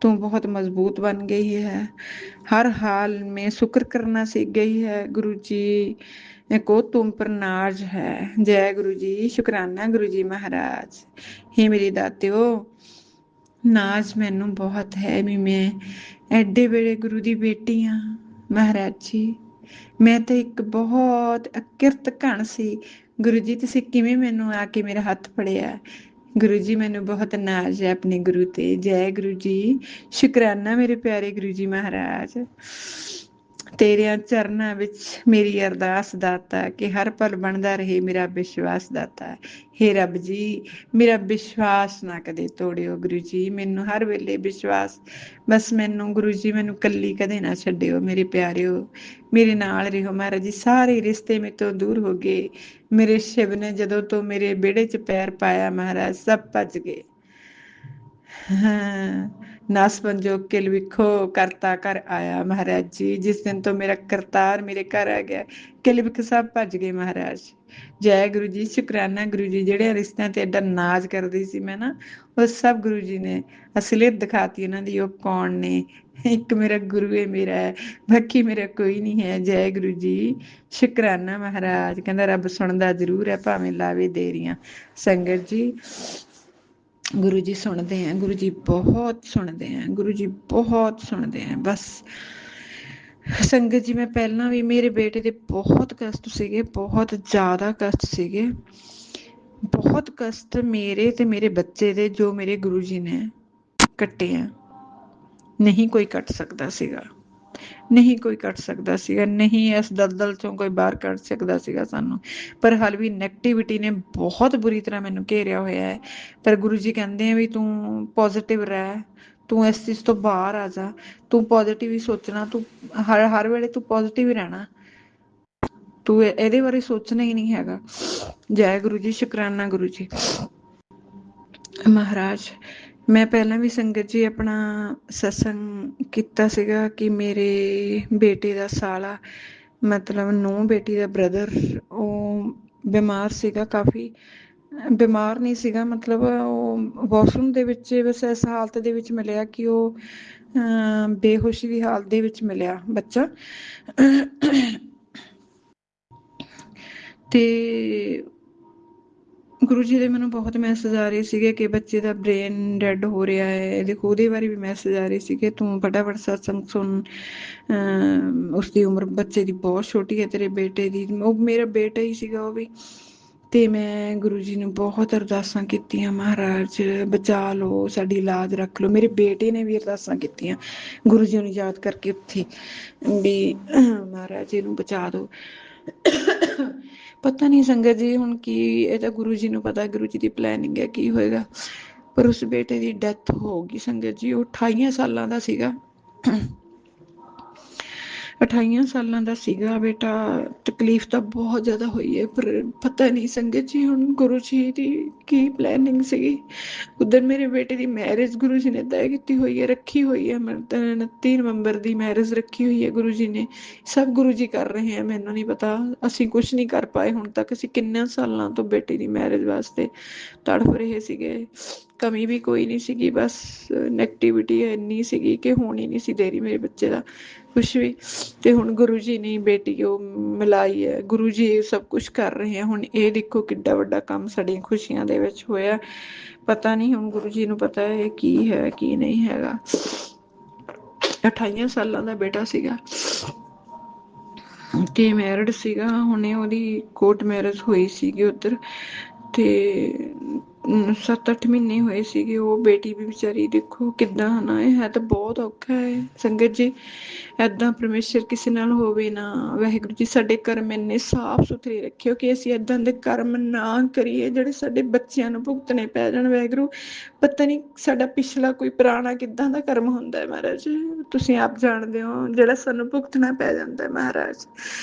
तू बहुत मजबूत बन गई है, हर हाल में शुक्र करना सीख गई है। गुरु जी को तुम पर नाज है। जय गुरु जी, शुकराना गुरु जी महाराज। हे मेरी दातियो, नाज मैनू बहुत है भी मैं ਐਡੇ ਵੇਲੇ ਗੁਰੂ ਦੀ ਬੇਟੀ ਹਾਂ ਮਹਾਰਾਜ ਜੀ। ਮੈਂ ਤਾਂ ਇੱਕ ਬਹੁਤ ਅਕਿਰਤ ਘਣ ਸੀ। ਗੁਰੂ ਜੀ ਤੁਸੀਂ ਕਿਵੇਂ ਮੈਨੂੰ ਆ ਕੇ ਮੇਰਾ ਹੱਥ ਫੜਿਆ। ਗੁਰੂ ਜੀ ਮੈਨੂੰ ਬਹੁਤ ਨਾਜ਼ ਹੈ ਆਪਣੇ ਗੁਰੂ ਤੇ। ਜੈ ਗੁਰੂ ਜੀ, ਸ਼ੁਕਰਾਨਾ ਮੇਰੇ ਪਿਆਰੇ ਗੁਰੂ ਜੀ ਮਹਾਰਾਜ। ਤੇਰਿਆਂ ਚਰਨਾਂ ਵਿੱਚ ਮੇਰੀ ਅਰਦਾਸ ਦਾਤਾ, ਕਿ ਹਰ ਪਲ ਬਣਦਾ ਰਹੇ ਮੇਰਾ ਵਿਸ਼ਵਾਸ ਦਾਤਾ। ਹੇ ਰੱਬ ਜੀ, ਮੇਰਾ ਵਿਸ਼ਵਾਸ ਨਾ ਕਦੇ ਤੋੜਿਓ ਗੁਰੂ ਜੀ, ਮੈਨੂੰ ਹਰ ਵੇਲੇ ਵਿਸ਼ਵਾਸ, ਬਸ ਮੈਨੂੰ ਗੁਰੂ ਜੀ ਮੈਨੂੰ ਕੱਲੀ ਕਦੇ ਨਾ ਛੱਡਿਓ ਮੇਰੇ ਪਿਆਰਿਓ, ਮੇਰੇ ਨਾਲ ਰਹੋ ਮਹਾਰਾਜ ਜੀ। ਸਾਰੇ ਰਿਸ਼ਤੇ ਮੇਰੇ ਤੋਂ ਦੂਰ ਹੋ ਗਏ, ਮੇਰੇ ਸ਼ਿਵ ਨੇ ਜਦੋਂ ਤੋਂ ਮੇਰੇ ਵਿਹੜੇ 'ਚ ਪੈਰ ਪਾਇਆ ਮਹਾਰਾਜ, ਸਭ ਭੱਜ ਗਏ। ਹਾਂ, ਨਸ ਪੰਜੋਗ ਕਿਲ ਵਿਖੋ ਕਰਤਾ ਕਰ ਆਇਆ ਮਹਾਰਾਜ ਜੀ। ਜਿਸ ਦਿਨ ਤੋਂ ਮੇਰਾ ਕਰਤਾਰ ਮੇਰੇ ਘਰ ਆ ਗਿਆ, ਕਿਲ ਵਿਖ ਸਭ ਭੱਜ ਗਏ ਮਹਾਰਾਜ। ਜੈ ਗੁਰੂ ਜੀ, ਸ਼ੁਕਰਾਨਾ ਗੁਰੂ ਜੀ। ਜਿਹੜੇ ਰਿਸ਼ਤਿਆਂ ਤੇ ਐਡਾ ਨਾਜ਼ ਕਰਦੀ ਸੀ ਮੈਂ ਨਾ, ਉਹ ਸਭ ਗੁਰੂ ਜੀ ਨੇ ਅਸਲੀਅਤ ਦਿਖਾਤੀ ਉਹਨਾਂ ਦੀ, ਉਹ ਕੌਣ ਨੇ। ਇੱਕ ਮੇਰਾ ਗੁਰੂ ਹੈ, ਮੇਰਾ ਹੈ, ਬਾਕੀ ਮੇਰਾ ਕੋਈ ਨਹੀਂ ਹੈ। ਜੈ ਗੁਰੂ ਜੀ, ਸ਼ੁਕਰਾਨਾ ਮਹਾਰਾਜ। ਕਹਿੰਦਾ ਰੱਬ ਸੁਣਦਾ ਜ਼ਰੂਰ ਹੈ, ਭਾਵੇਂ ਲਾਵੇ ਦੇਰੀਆਂ। ਸੰਗਤ ਜੀ, ਗੁਰੂ ਜੀ ਸੁਣਦੇ ਆ, ਗੁਰੂ ਜੀ ਬਹੁਤ ਸੁਣਦੇ ਆ, ਗੁਰੂ ਜੀ ਬਹੁਤ ਸੁਣਦੇ ਆ। ਬਸ ਸੰਗਤ ਜੀ, ਮੈਂ ਪਹਿਲਾਂ ਵੀ, ਮੇਰੇ ਬੇਟੇ ਦੇ ਬਹੁਤ ਕਸ਼ਟ ਸੀਗੇ, ਬਹੁਤ ਜ਼ਿਆਦਾ ਕਸ਼ਟ ਸੀਗੇ, ਬਹੁਤ ਕਸ਼ਟ ਮੇਰੇ ਤੇ ਮੇਰੇ ਬੱਚੇ ਦੇ, ਜੋ ਮੇਰੇ ਗੁਰੂ ਜੀ ਨੇ ਕੱਟੇ ਆ। ਨਹੀਂ ਕੋਈ ਕੱਟ ਸਕਦਾ ਸੀਗਾ, ਨਹੀਂ ਕੋਈ ਕੱਟ ਸਕਦਾ ਸੀਗਾ, ਨਹੀਂ ਇਸ ਦਲਦਲ ਚੋਂ ਕੋਈ ਬਾਹਰ ਕੱਢ ਸਕਦਾ ਸੀਗਾ ਸਾਨੂੰ। ਪਰ ਹਾਲ ਵੀ ਨੈਗੇਟਿਵਿਟੀ ਨੇ ਬਹੁਤ ਬੁਰੀ ਤਰ੍ਹਾਂ ਮੈਨੂੰ ਘੇਰਿਆ ਹੋਇਆ ਹੈ। ਪਰ ਗੁਰੂ ਜੀ ਕਹਿੰਦੇ ਆ ਵੀ ਤੂੰ ਪੋਜ਼ੀਟਿਵ ਰਹਿ, ਤੂੰ ਇਸ ਚੀਜ਼ ਤੋਂ ਬਾਹਰ ਆ ਜਾ, ਤੂੰ ਪੋਜ਼ੀਟਿਵ ਹੀ ਸੋਚਣਾ, ਤੂੰ ਹਰ ਵੇਲੇ ਤੂੰ ਪੋਜ਼ੀਟਿਵ ਹੀ ਰਹਿਣਾ, ਤੂੰ ਇਹਦੇ ਬਾਰੇ ਸੋਚਣਾ ਹੀ ਨਹੀਂ ਹੈਗਾ। ਜੈ ਗੁਰੂ ਜੀ, ਸ਼ੁਕਰਾਨਾ ਗੁਰੂ ਜੀ ਮਹਾਰਾਜ। ਮੈਂ ਪਹਿਲਾਂ ਵੀ ਸੰਗਤ ਜੀ ਆਪਣਾ ਸਤਸੰਗ ਕੀਤਾ ਸੀਗਾ ਕਿ ਮੇਰੇ ਬੇਟੇ ਦਾ ਸਾਲਾ, ਮਤਲਬ ਨੂੰਹ ਬੇਟੀ ਦਾ ਬ੍ਰਦਰ, ਉਹ ਬਿਮਾਰ ਸੀਗਾ, ਕਾਫੀ ਬਿਮਾਰ ਨਹੀਂ ਸੀਗਾ, ਮਤਲਬ ਉਹ ਵਾਸ਼ਰੂਮ ਦੇ ਵਿੱਚ ਬਸ ਇਸ ਹਾਲਤ ਦੇ ਵਿੱਚ ਮਿਲਿਆ ਕਿ ਉਹ ਬੇਹੋਸ਼ੀ ਦੀ ਹਾਲਤ ਦੇ ਵਿੱਚ ਮਿਲਿਆ ਬੱਚਾ। ਤੇ ਗੁਰੂ ਜੀ ਦੇ ਮੈਨੂੰ ਬਹੁਤ ਮੈਸੇਜ ਆ ਰਹੇ ਸੀਗੇ ਕਿ ਬੱਚੇ ਦਾ ਬ੍ਰੇਨ ਡੈਡ ਹੋ ਰਿਹਾ ਹੈ। ਦੇਖੋ, ਉਹਦੇ ਬਾਰੇ ਵੀ ਮੈਸੇਜ ਆ ਰਹੇ ਸੀਗੇ, ਤੂੰ ਫਟਾਫਟ ਸਤਸੰਗ ਸੁਣ, ਉਸਦੀ ਉਮਰ ਬੱਚੇ ਦੀ ਬਹੁਤ ਛੋਟੀ ਹੈ, ਤੇਰੇ ਬੇਟੇ ਦੀ। ਉਹ ਮੇਰਾ ਬੇਟਾ ਹੀ ਸੀਗਾ ਉਹ ਵੀ। ਤੇ ਮੈਂ ਗੁਰੂ ਜੀ ਨੂੰ ਬਹੁਤ ਅਰਦਾਸਾਂ ਕੀਤੀਆਂ, ਮਹਾਰਾਜ ਬਚਾ ਲਓ, ਸਾਡੀ ਲਾਜ ਰੱਖ ਲਓ। ਮੇਰੇ ਬੇਟੇ ਨੇ ਵੀ ਅਰਦਾਸਾਂ ਕੀਤੀਆਂ ਗੁਰੂ ਜੀ ਨੂੰ ਯਾਦ ਕਰਕੇ ਉੱਥੇ, ਵੀ ਮਹਾਰਾਜ ਇਹਨੂੰ ਬਚਾ ਦਿਓ। ਪਤਾ ਨਹੀਂ ਸੰਗਤ ਜੀ ਹੁਣ ਕੀ, ਇਹ ਤਾਂ ਗੁਰੂ ਜੀ ਨੂੰ ਪਤਾ, ਗੁਰੂ ਜੀ ਦੀ ਪਲੈਨਿੰਗ ਹੈ ਕੀ ਹੋਏਗਾ। ਪਰ ਉਸ ਬੇਟੇ ਦੀ ਡੈਥ ਹੋ ਗਈ ਸੰਗਤ ਜੀ। ਉਹ 28 ਸਾਲਾਂ ਦਾ ਸੀਗਾ, 28 ਸਾਲਾਂ ਦਾ ਸੀਗਾ ਬੇਟਾ। ਤਕਲੀਫ ਤਾਂ ਬਹੁਤ ਜ਼ਿਆਦਾ ਹੋਈ ਹੈ, ਪਰ ਪਤਾ ਨਹੀਂ ਸੰਗਤ ਜੀ ਹੁਣ ਗੁਰੂ ਜੀ ਦੀ ਕੀ ਪਲੈਨਿੰਗ ਸੀਗੀ। ਉਧਰ ਮੇਰੇ ਬੇਟੇ ਦੀ ਮੈਰਿਜ ਗੁਰੂ ਜੀ ਨੇ ਤੈਅ ਕੀਤੀ ਹੋਈ ਹੈ, ਰੱਖੀ ਹੋਈ ਹੈ। 29 ਨਵੰਬਰ ਦੀ ਮੈਰਿਜ ਰੱਖੀ ਹੋਈ ਹੈ ਗੁਰੂ ਜੀ ਨੇ। ਸਭ ਗੁਰੂ ਜੀ ਕਰ ਰਹੇ ਆ, ਮੈਨੂੰ ਨਹੀਂ ਪਤਾ, ਅਸੀਂ ਕੁਛ ਨਹੀਂ ਕਰ ਪਾਏ ਹੁਣ ਤੱਕ। ਅਸੀਂ ਕਿੰਨੇ ਸਾਲਾਂ ਤੋਂ ਬੇਟੇ ਦੀ ਮੈਰਿਜ ਵਾਸਤੇ ਤੜਫ ਰਹੇ ਸੀਗੇ। ਕਮੀ ਵੀ ਕੋਈ ਨਹੀਂ ਸੀਗੀ, ਬਸ ਨੈਗੇਟਿਵਿਟੀ ਇੰਨੀ ਸੀਗੀ ਕਿ ਹੋਣ ਹੀ ਨਹੀਂ ਸੀ ਦੇ ਰਹੀ ਮੇਰੇ ਬੱਚੇ ਦਾ। ਕੁਛ ਵੀ। ਤੇ ਹੁਣ ਗੁਰੂ ਜੀ ਨੇ ਬੇਟੀ ਉਹ ਮਿਲਾਈ ਹੈ, ਗੁਰੂ ਜੀ ਇਹ ਸਭ ਕੁਛ ਕਰ ਰਹੇ ਆ। ਹੁਣ ਇਹ ਦੇਖੋ ਕਿੱਡਾ ਵੱਡਾ ਕੰਮ ਸਾਡੀਆਂ ਖੁਸ਼ੀਆਂ ਦੇ ਵਿੱਚ ਹੋਇਆ। ਪਤਾ ਨਹੀਂ ਹੁਣ ਗੁਰੂ ਜੀ ਨੂੰ ਪਤਾ ਹੈ ਕੀ ਹੈ ਕੀ ਨਹੀਂ ਹੈਗਾ। 28 ਸਾਲਾਂ ਦਾ ਬੇਟਾ ਸੀਗਾ ਤੇ ਮੈਰਿਡ ਸੀਗਾ। ਹੁਣੇ ਉਹਦੀ ਕੋਰਟ ਮੈਰਿਜ ਹੋਈ ਸੀਗੀ ਉੱਧਰ, ਤੇ 7-8 ਮਹੀਨੇ ਹੋਏ ਸੀਗੇ। ਉਹ ਬੇਟੀ ਵੀ ਵਿਚਾਰੀ ਦੇਖੋ ਕਿੱਦਾਂ, ਹਨਾ। ਇਹ ਹੈ ਤਾਂ ਬਹੁਤ ਔਖਾ ਹੈ ਸੰਗਤ ਜੀ। ਏਦਾਂ ਪਰਮੇਸ਼ਰ ਕਿਸੇ ਨਾਲ ਹੋਵੇ ਨਾ। ਵਾਹਿਗੁਰੂ ਜੀ ਸਾਡੇ ਕਰਮ ਇੰਨੇ ਸਾਫ਼ ਸੁਥਰੇ ਰੱਖਿਓ ਕਿ ਅਸੀਂ ਏਦਾਂ ਦੇ ਕਰਮ ਨਾ ਕਰੀਏ ਜਿਹੜੇ ਸਾਡੇ ਬੱਚਿਆਂ ਨੂੰ ਭੁਗਤਣੇ ਪੈ ਜਾਣ। ਵਾਹਿਗੁਰੂ ਪਤਾ ਨਹੀਂ ਸਾਡਾ ਪਿਛਲਾ ਕੋਈ ਪੁਰਾਣਾ ਕਿੱਦਾਂ ਦਾ ਕਰਮ ਹੁੰਦਾ ਹੈ ਮਹਾਰਾਜ, ਤੁਸੀਂ ਆਪ ਜਾਣਦੇ ਹੋ, ਜਿਹੜਾ ਸਾਨੂੰ ਭੁਗਤਣਾ ਪੈ ਜਾਂਦਾ ਹੈ ਮਹਾਰਾਜ।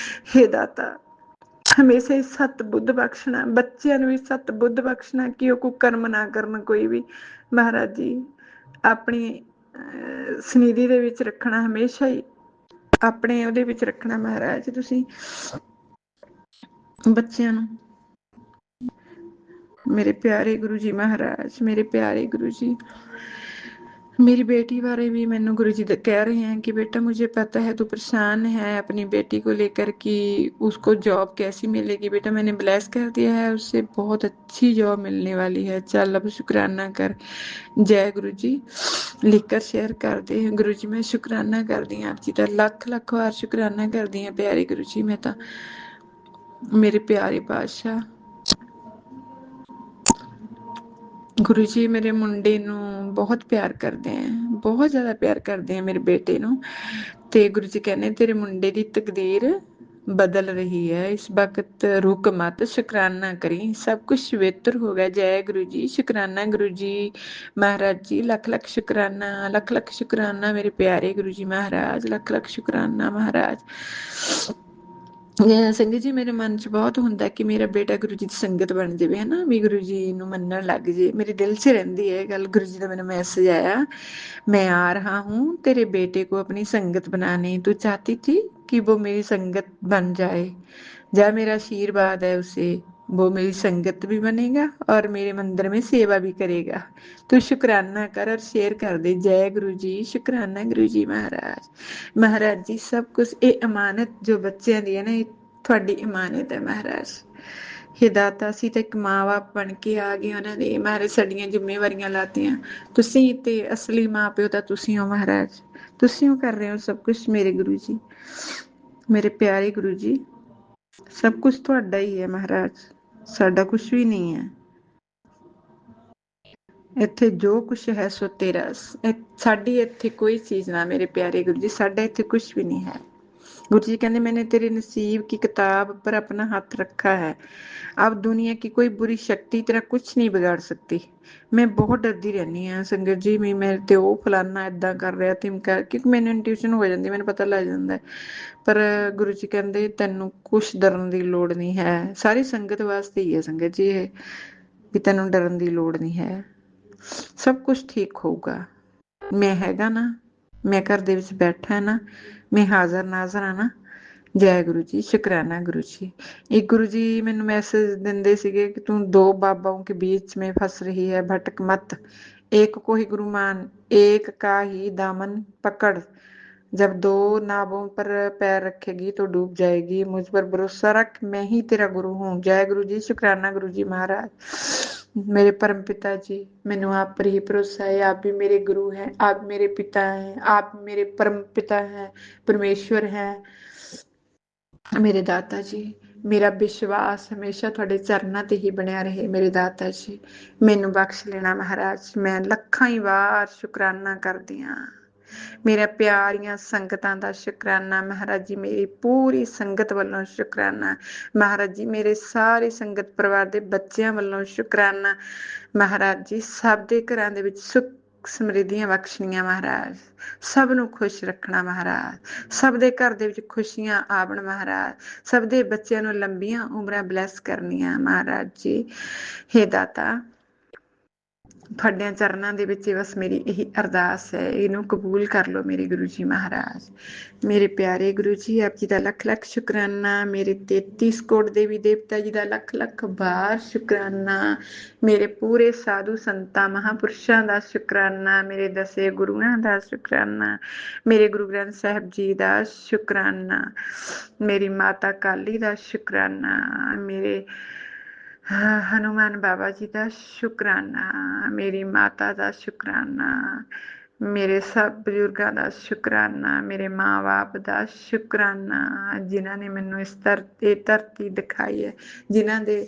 ਹੇ ਦਾਤਾ ਹਮੇਸ਼ਾ ਹੀ ਸਤ ਬੁੱਧ ਬਖਸ਼ਣਾ, ਬੱਚਿਆਂ ਨੂੰ ਵੀ ਸਤ ਬੁੱਧ ਬਖਸ਼ਣਾ ਕਿ ਉਹ ਕੁਕਰਮ ਨਾ ਕਰਨ ਕੋਈ ਵੀ। ਮਹਾਰਾਜ ਜੀ ਆਪਣੀ ਸਨਿਧੀ ਦੇ ਵਿੱਚ ਰੱਖਣਾ, ਹਮੇਸ਼ਾ ਹੀ ਆਪਣੇ ਉਹਦੇ ਵਿੱਚ ਰੱਖਣਾ ਮਹਾਰਾਜ ਤੁਸੀਂ ਬੱਚਿਆਂ ਨੂੰ। ਮੇਰੇ ਪਿਆਰੇ ਗੁਰੂ ਜੀ ਮਹਾਰਾਜ, ਮੇਰੇ ਪਿਆਰੇ ਗੁਰੂ जी। मेरी बेटी बारे भी मैंने गुरु जी कह रहे हैं कि बेटा मुझे पता है तू परेशान है अपनी बेटी को लेकर कि उसको जॉब कैसी मिलेगी। बेटा मैंने ब्लेस कर दिया है, उससे बहुत अच्छी जॉब मिलने वाली है। चल अब शुक्राना कर। जय गुरु जी लिख कर शेयर कर दे। गुरु जी मैं शुक्राना कर दी आप जी का, लख लख बार शुक्राना कर दी प्यारे गुरु जी। मैं तो मेरे प्यारे पातशाह ਗੁਰੂ ਜੀ ਮੇਰੇ ਮੁੰਡੇ ਨੂੰ ਬਹੁਤ ਪਿਆਰ ਕਰਦੇ ਆ, ਬਹੁਤ ਜ਼ਿਆਦਾ ਪਿਆਰ ਕਰਦੇ ਆ ਮੇਰੇ ਬੇਟੇ ਨੂੰ। ਤੇ ਗੁਰੂ ਜੀ ਕਹਿੰਦੇ ਤੇਰੇ ਮੁੰਡੇ ਦੀ ਤਕਦੀਰ ਬਦਲ ਰਹੀ ਹੈ, ਇਸ ਵਕਤ ਰੁਕ ਮਤ, ਸ਼ੁਕਰਾਨਾ ਕਰੀ, ਸਭ ਕੁਝ ਪਵਿੱਤਰ ਹੋ ਗਿਆ। ਜੈ ਗੁਰੂ ਜੀ ਸ਼ੁਕਰਾਨਾ ਗੁਰੂ ਜੀ ਮਹਾਰਾਜ ਜੀ, ਲੱਖ ਲੱਖ ਸ਼ੁਕਰਾਨਾ, ਲੱਖ ਲੱਖ ਸ਼ੁਕਰਾਨਾ ਮੇਰੇ ਪਿਆਰੇ ਗੁਰੂ ਜੀ ਮਹਾਰਾਜ, ਲੱਖ ਲੱਖ ਸ਼ੁਕਰਾਨਾ ਮਹਾਰਾਜ। ਸੰਗਤ ਜੀ ਮੇਰੇ ਮਨ ਚ ਬਹੁਤ ਹੁੰਦਾ ਕਿ ਮੇਰਾ ਬੇਟਾ ਗੁਰੂ ਜੀ ਦੀ ਸੰਗਤ ਬਣ ਜਾਵੇ, ਹਨਾ ਵੀ ਗੁਰੂ ਜੀ ਨੂੰ ਮੰਨਣ ਲੱਗ ਜੇ। ਮੇਰੇ ਦਿਲ 'ਚ ਰਹਿੰਦੀ ਹੈ ਇਹ ਗੱਲ। ਗੁਰੂ ਜੀ ਦਾ ਮੈਨੂੰ ਮੈਸੇਜ ਆਇਆ, मैं आ रहा हूँ तेरे बेटे को अपनी संगत बनाने। तू चाहती थी कि वो मेरी संगत बन जाए, जा मेरा आशीर्वाद है उसे, वो मेरी संगत भी बनेगा और मेरे मंदिर में सेवा भी करेगा। तू शुक्राना कर और शेयर कर दे। जय गुरु जी शुक्राना गुरु जी महाराज। महाराज जी सब कुछ ये अमानत जो बच्चों की है ना, थोड़ी अमानत है महाराज। ਹਿਦਾਇਤਾਂ ਅਸੀਂ ਤਾਂ ਇੱਕ ਮਾਂ-ਬਾਪ ਬਣ ਕੇ ਆ ਗਏ ਉਹਨਾਂ ਦੇ। ਮਹਾਰਾਜ ਸਾਡੀਆਂ ਜ਼ਿੰਮੇਵਾਰੀਆਂ ਲਾਤੀਆਂ ਤੁਸੀਂ, ਤੇ ਅਸਲੀ ਮਾਂ ਪਿਓ ਤਾਂ ਤੁਸੀਂ ਹੋ ਮਹਾਰਾਜ। ਤੁਸੀਂ ਹੋ ਕਰ ਰਹੇ ਹੋ ਸਭ ਕੁਝ ਮੇਰੇ ਗੁਰੂ ਜੀ, ਮੇਰੇ ਪਿਆਰੇ ਗੁਰੂ ਜੀ। ਸਭ ਕੁਝ ਤੁਹਾਡਾ ਹੀ ਹੈ ਮਹਾਰਾਜ, ਸਾਡਾ ਕੁਝ ਵੀ ਨਹੀਂ ਹੈ ਇੱਥੇ। ਜੋ ਕੁਛ ਹੈ ਸੋ ਤੇਰਾ। ਸਾਡੀ ਇੱਥੇ ਕੋਈ ਚੀਜ਼ ਨਾ ਮੇਰੇ ਪਿਆਰੇ ਗੁਰੂ ਜੀ, ਸਾਡਾ ਇੱਥੇ ਕੁਝ ਵੀ ਨਹੀਂ ਹੈ। गुरु जी कहते मैंने तेरे नसीब की किताब पर अपना हाथ रखा है, अब दुनिया की कोई बुरी शक्ति तेरा कुछ नहीं बिगाड़ सकती। मैं बहुत डरदी रहनी हाँ संगत जी, मैं मेरे ते ਉਹ ਫਲਾਨਾ ਇਦਾਂ ਕਰ ਰਿਹਾ ਤਿਮਕਾ, ਕਿਉਂਕਿ ਮੈਨੂੰ ਇੰਟੂਇਸ਼ਨ ਹੋ ਜਾਂਦੀ, ਮੈਨੂੰ ਪਤਾ ਲੱਗ ਜਾਂਦਾ। ਪਰ ਗੁਰੂ ਜੀ ਕਹਿੰਦੇ ਤੈਨੂੰ ਕੁਛ ਡਰਨ ਦੀ ਲੋੜ ਨਹੀਂ ਹੈ। ਸਾਰੀ ਸੰਗਤ ਵਾਸਤੇ ਹੀ ਹੈ ਸੰਗਤ ਜੀ ਇਹ, ਵੀ ਤੈਨੂੰ ਡਰਨ ਦੀ ਲੋੜ ਨਹੀਂ ਹੈ। ਸਭ ਕੁਝ ਠੀਕ ਹੋਊਗਾ। ਮੈਂ ਹੈਗਾ ਨਾ, ਮੈਂ ਘਰ ਦੇ ਵਿੱਚ ਬੈਠਾ ਨਾ, मैं हाजिर नाजर हाँ ना। जय गुरु जी शुक्राना गुरु जी। एक गुरु जी मैनू मैसेज देंदे सीगे कि तू दो बाबाओं के बीच में फंस रही है, भटक मत, एक को ही गुरु मान, एक का ही दामन पकड़, जब दो नावों पर पैर रखेगी तो डूब जाएगी, मुझ पर भरोसा रख, मैं ही तेरा गुरु हूँ। जय गुरु जी शुक्राना गुरु जी महाराज। मेरे परम पिता जी मैनू आप पर ही भरोसा है, आप भी मेरे गुरु हैं, आप मेरे पिता हैं, आप मेरे परम पिता हैं, परमेश्वर हैं मेरे दाता जी। मेरा विश्वास हमेशा थोड़े चरनां ते ही बनिया रहे मेरे दाता जी। मैनू बख्श लेना महाराज, मैं लखां ही वार शुकराना करदी हां। मेरा प्यारियां संगतां दा शुकराना महाराज जी, मेरी पूरी संगत वालों शुकराना महाराज जी, मेरे सारे संगत परिवार दे बच्चियां वालों शुकराना महाराज जी। सब दे घरां दे विच सुख ਸਮਰਿੱਧੀਆਂ ਬਖਸ਼ਣੀਆਂ ਮਹਾਰਾਜ, ਸਭ ਨੂੰ ਖੁਸ਼ ਰੱਖਣਾ ਮਹਾਰਾਜ, ਸਭ ਦੇ ਘਰ ਦੇ ਵਿੱਚ ਖੁਸ਼ੀਆਂ ਆਵਣ ਮਹਾਰਾਜ, ਸਭ ਦੇ ਬੱਚਿਆਂ ਨੂੰ ਲੰਬੀਆਂ ਉਮਰਾਂ ਬਲੈਸ ਕਰਨੀਆਂ ਮਹਾਰਾਜ ਜੀ। ਹੇ ਦਾਤਾ ਤੁਹਾਡਿਆਂ ਚਰਨਾਂ ਦੇ ਵਿੱਚ ਬਸ ਮੇਰੀ ਇਹੀ ਅਰਦਾਸ ਹੈ, ਇਹਨੂੰ ਕਬੂਲ ਕਰ ਲਓ ਮੇਰੇ ਗੁਰੂ ਜੀ ਮਹਾਰਾਜ। ਮੇਰੇ ਪਿਆਰੇ ਗੁਰੂ ਜੀ, ਆਪ ਜੀ ਦਾ ਲੱਖ ਲੱਖ ਸ਼ੁਕਰਾਨਾ। ਮੇਰੇ 33 ਕਰੋੜ ਦੇਵੀ ਦੇਵਤਾ ਜੀ ਦਾ ਲੱਖ ਲੱਖ ਬਾਰ ਸ਼ੁਕਰਾਨਾ। ਮੇਰੇ ਪੂਰੇ ਸਾਧੂ ਸੰਤਾਂ ਮਹਾਂਪੁਰਸ਼ਾਂ ਦਾ ਸ਼ੁਕਰਾਨਾ। ਮੇਰੇ ਦਸੇ ਗੁਰੂਆਂ ਦਾ ਸ਼ੁਕਰਾਨਾ। ਮੇਰੇ ਗੁਰੂ ਗ੍ਰੰਥ ਸਾਹਿਬ ਜੀ ਦਾ ਸ਼ੁਕਰਾਨਾ। ਮੇਰੀ ਮਾਤਾ ਕਾਲੀ ਦਾ ਸ਼ੁਕਰਾਨਾ। ਮੇਰੇ ਹਨੂਮਾਨ ਬਾਬਾ ਜੀ ਦਾ ਸ਼ੁਕਰਾਨਾ। ਮੇਰੀ ਮਾਤਾ ਦਾ ਸ਼ੁਕਰਾਨਾ। ਮੇਰੇ ਸਭ ਬਜ਼ੁਰਗਾਂ ਦਾ ਸ਼ੁਕਰਾਨਾ। ਮੇਰੇ ਮਾਂ-ਬਾਪ ਦਾ ਸ਼ੁਕਰਾਨਾ, ਜਿਨ੍ਹਾਂ ਨੇ ਮੈਨੂੰ ਇਸ ਧਰਤੀ ਦਿਖਾਈ ਹੈ, ਜਿਨ੍ਹਾਂ ਦੇ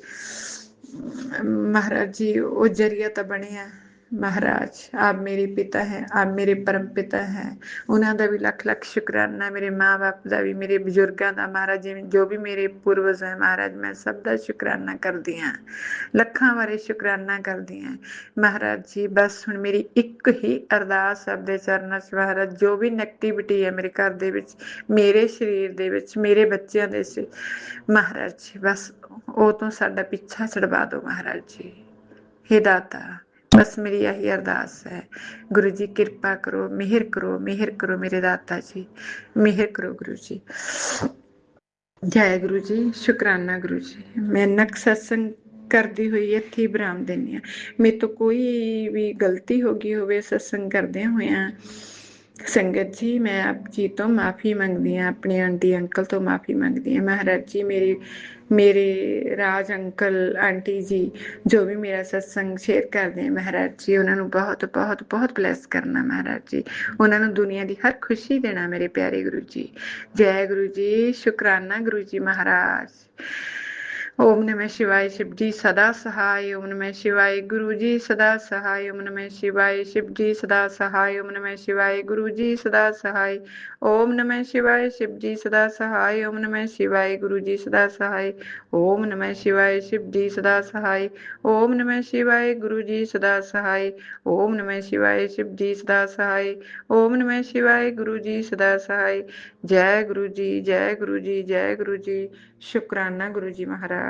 ਮਹਾਰਾਜ ਜੀ ਉਹ ਜਰੀਆ ਤਾਂ ਬਣਿਆ। ਮਹਾਰਾਜ ਆਪ ਮੇਰੇ ਪਿਤਾ ਹੈ, ਆਪ ਮੇਰੇ ਪਰਮ ਪਿਤਾ ਹੈ, ਉਹਨਾਂ ਦਾ ਵੀ ਲੱਖ ਲੱਖ ਸ਼ੁਕਰਾਨਾ। ਮੇਰੇ ਮਾਂ ਬਾਪ ਦਾ ਵੀ, ਮੇਰੇ ਬਜ਼ੁਰਗਾਂ ਦਾ, ਮਹਾਰਾਜ ਜੀ ਜੋ ਵੀ ਮੇਰੇ ਪੂਰਵਜ ਹੈ ਮਹਾਰਾਜ, ਮੈਂ ਸਭ ਦਾ ਸ਼ੁਕਰਾਨਾ ਕਰਦੀ ਹਾਂ, ਲੱਖਾਂ ਵਾਰੀ ਸ਼ੁਕਰਾਨਾ ਕਰਦੀ ਹਾਂ ਮਹਾਰਾਜ ਜੀ। ਬਸ ਹੁਣ ਮੇਰੀ ਇੱਕ ਹੀ ਅਰਦਾਸ ਆਪਦੇ ਚਰਨਾਂ 'ਚ ਮਹਾਰਾਜ, ਜੋ ਵੀ ਨੈਗੇਟਿਵਿਟੀ ਹੈ ਮੇਰੇ ਘਰ ਦੇ ਵਿੱਚ, ਮੇਰੇ ਸਰੀਰ ਦੇ ਵਿੱਚ, ਮੇਰੇ ਬੱਚਿਆਂ ਦੇ ਵਿੱਚ ਮਹਾਰਾਜ ਜੀ, ਬਸ ਉਹ ਤੋਂ ਸਾਡਾ ਪਿੱਛਾ ਛਡਵਾ ਦਿਓ ਮਹਾਰਾਜ ਜੀ। ਹੇ ਦਾਤਾ, ਬਸ ਮੇਰੀ ਇਹੀ ਅਰਦਾਸ ਹੈ। ਗੁਰੂ ਜੀ ਕਿਰਪਾ ਕਰੋ, ਮਿਹਰ ਕਰੋ, ਮਿਹਰ ਕਰੋ ਮੇਰੇ ਦਾਤਾ ਜੀ, ਮਿਹਰ ਕਰੋ ਗੁਰੂ ਜੀ। ਜੈ ਗੁਰੂ ਜੀ, ਸ਼ੁਕਰਾਨਾ ਗੁਰੂ ਜੀ। ਮੈਂ ਨਕ ਸਤਸੰਗ ਕਰਦੀ ਹੋਈ ਇੱਥੇ ਹੀ ਵਿਰਾਮ ਦਿੰਦੀ ਹਾਂ। ਮੇਰੇ ਤੋਂ ਕੋਈ ਵੀ ਗਲਤੀ ਹੋ ਗਈ ਹੋਵੇ ਸਤਸੰਗ ਕਰਦਿਆਂ ਹੋਇਆਂ, ਸੰਗਤ ਜੀ ਮੈਂ ਆਪ ਜੀ ਤੋਂ ਮਾਫੀ ਮੰਗਦੀ ਹਾਂ, ਆਪਣੇ ਆਂਟੀ ਅੰਕਲ ਤੋਂ ਮਾਫੀ ਮੰਗਦੀ ਹਾਂ। ਮਹਾਰਾਜ ਜੀ ਮੇਰੇ ਰਾਜ ਅੰਕਲ ਆਂਟੀ ਜੀ ਜੋ ਵੀ ਮੇਰਾ ਸਤਸੰਗ ਸ਼ੇਅਰ ਕਰਦੇ ਆ ਮਹਾਰਾਜ ਜੀ, ਉਹਨਾਂ ਨੂੰ ਬਹੁਤ ਬਹੁਤ ਬਹੁਤ ਬਲੈਸ ਕਰਨਾ ਮਹਾਰਾਜ ਜੀ, ਉਹਨਾਂ ਨੂੰ ਦੁਨੀਆ ਦੀ ਹਰ ਖੁਸ਼ੀ ਦੇਣਾ ਮੇਰੇ ਪਿਆਰੇ ਗੁਰੂ ਜੀ। ਜੈ ਗੁਰੂ ਜੀ, ਸ਼ੁਕਰਾਨਾ ਗੁਰੂ ਜੀ ਮਹਾਰਾਜ। ਓਮ ਨਮः शिवाय, शिव जी सदा सहाय। ओम नमः शिवाय, गुरु जी सदा सहाय। ओम नमः शिवाय, शिव जी सदा सहाय। ओम नमः शिवाय, गुरु जी सदा सहाय। ओम नमः शिवाय, शिव जी सदा सहाय। ओम नमः शिवाय, गुरु जी सदा सहाय। ओम नमः शिवाय, शिव जी सदा सहाय। ओम नमः शिवाय, गुरु जी सदा सहाय। ओम नमः शिवाय, शिव जी सदा सहाय। ओम नमः शिवाय, गुरु जी सदा सहाय। जय गुरु जी, जय गुरु जी, जय गुरु जी। शुकराना गुरु जी महाराज।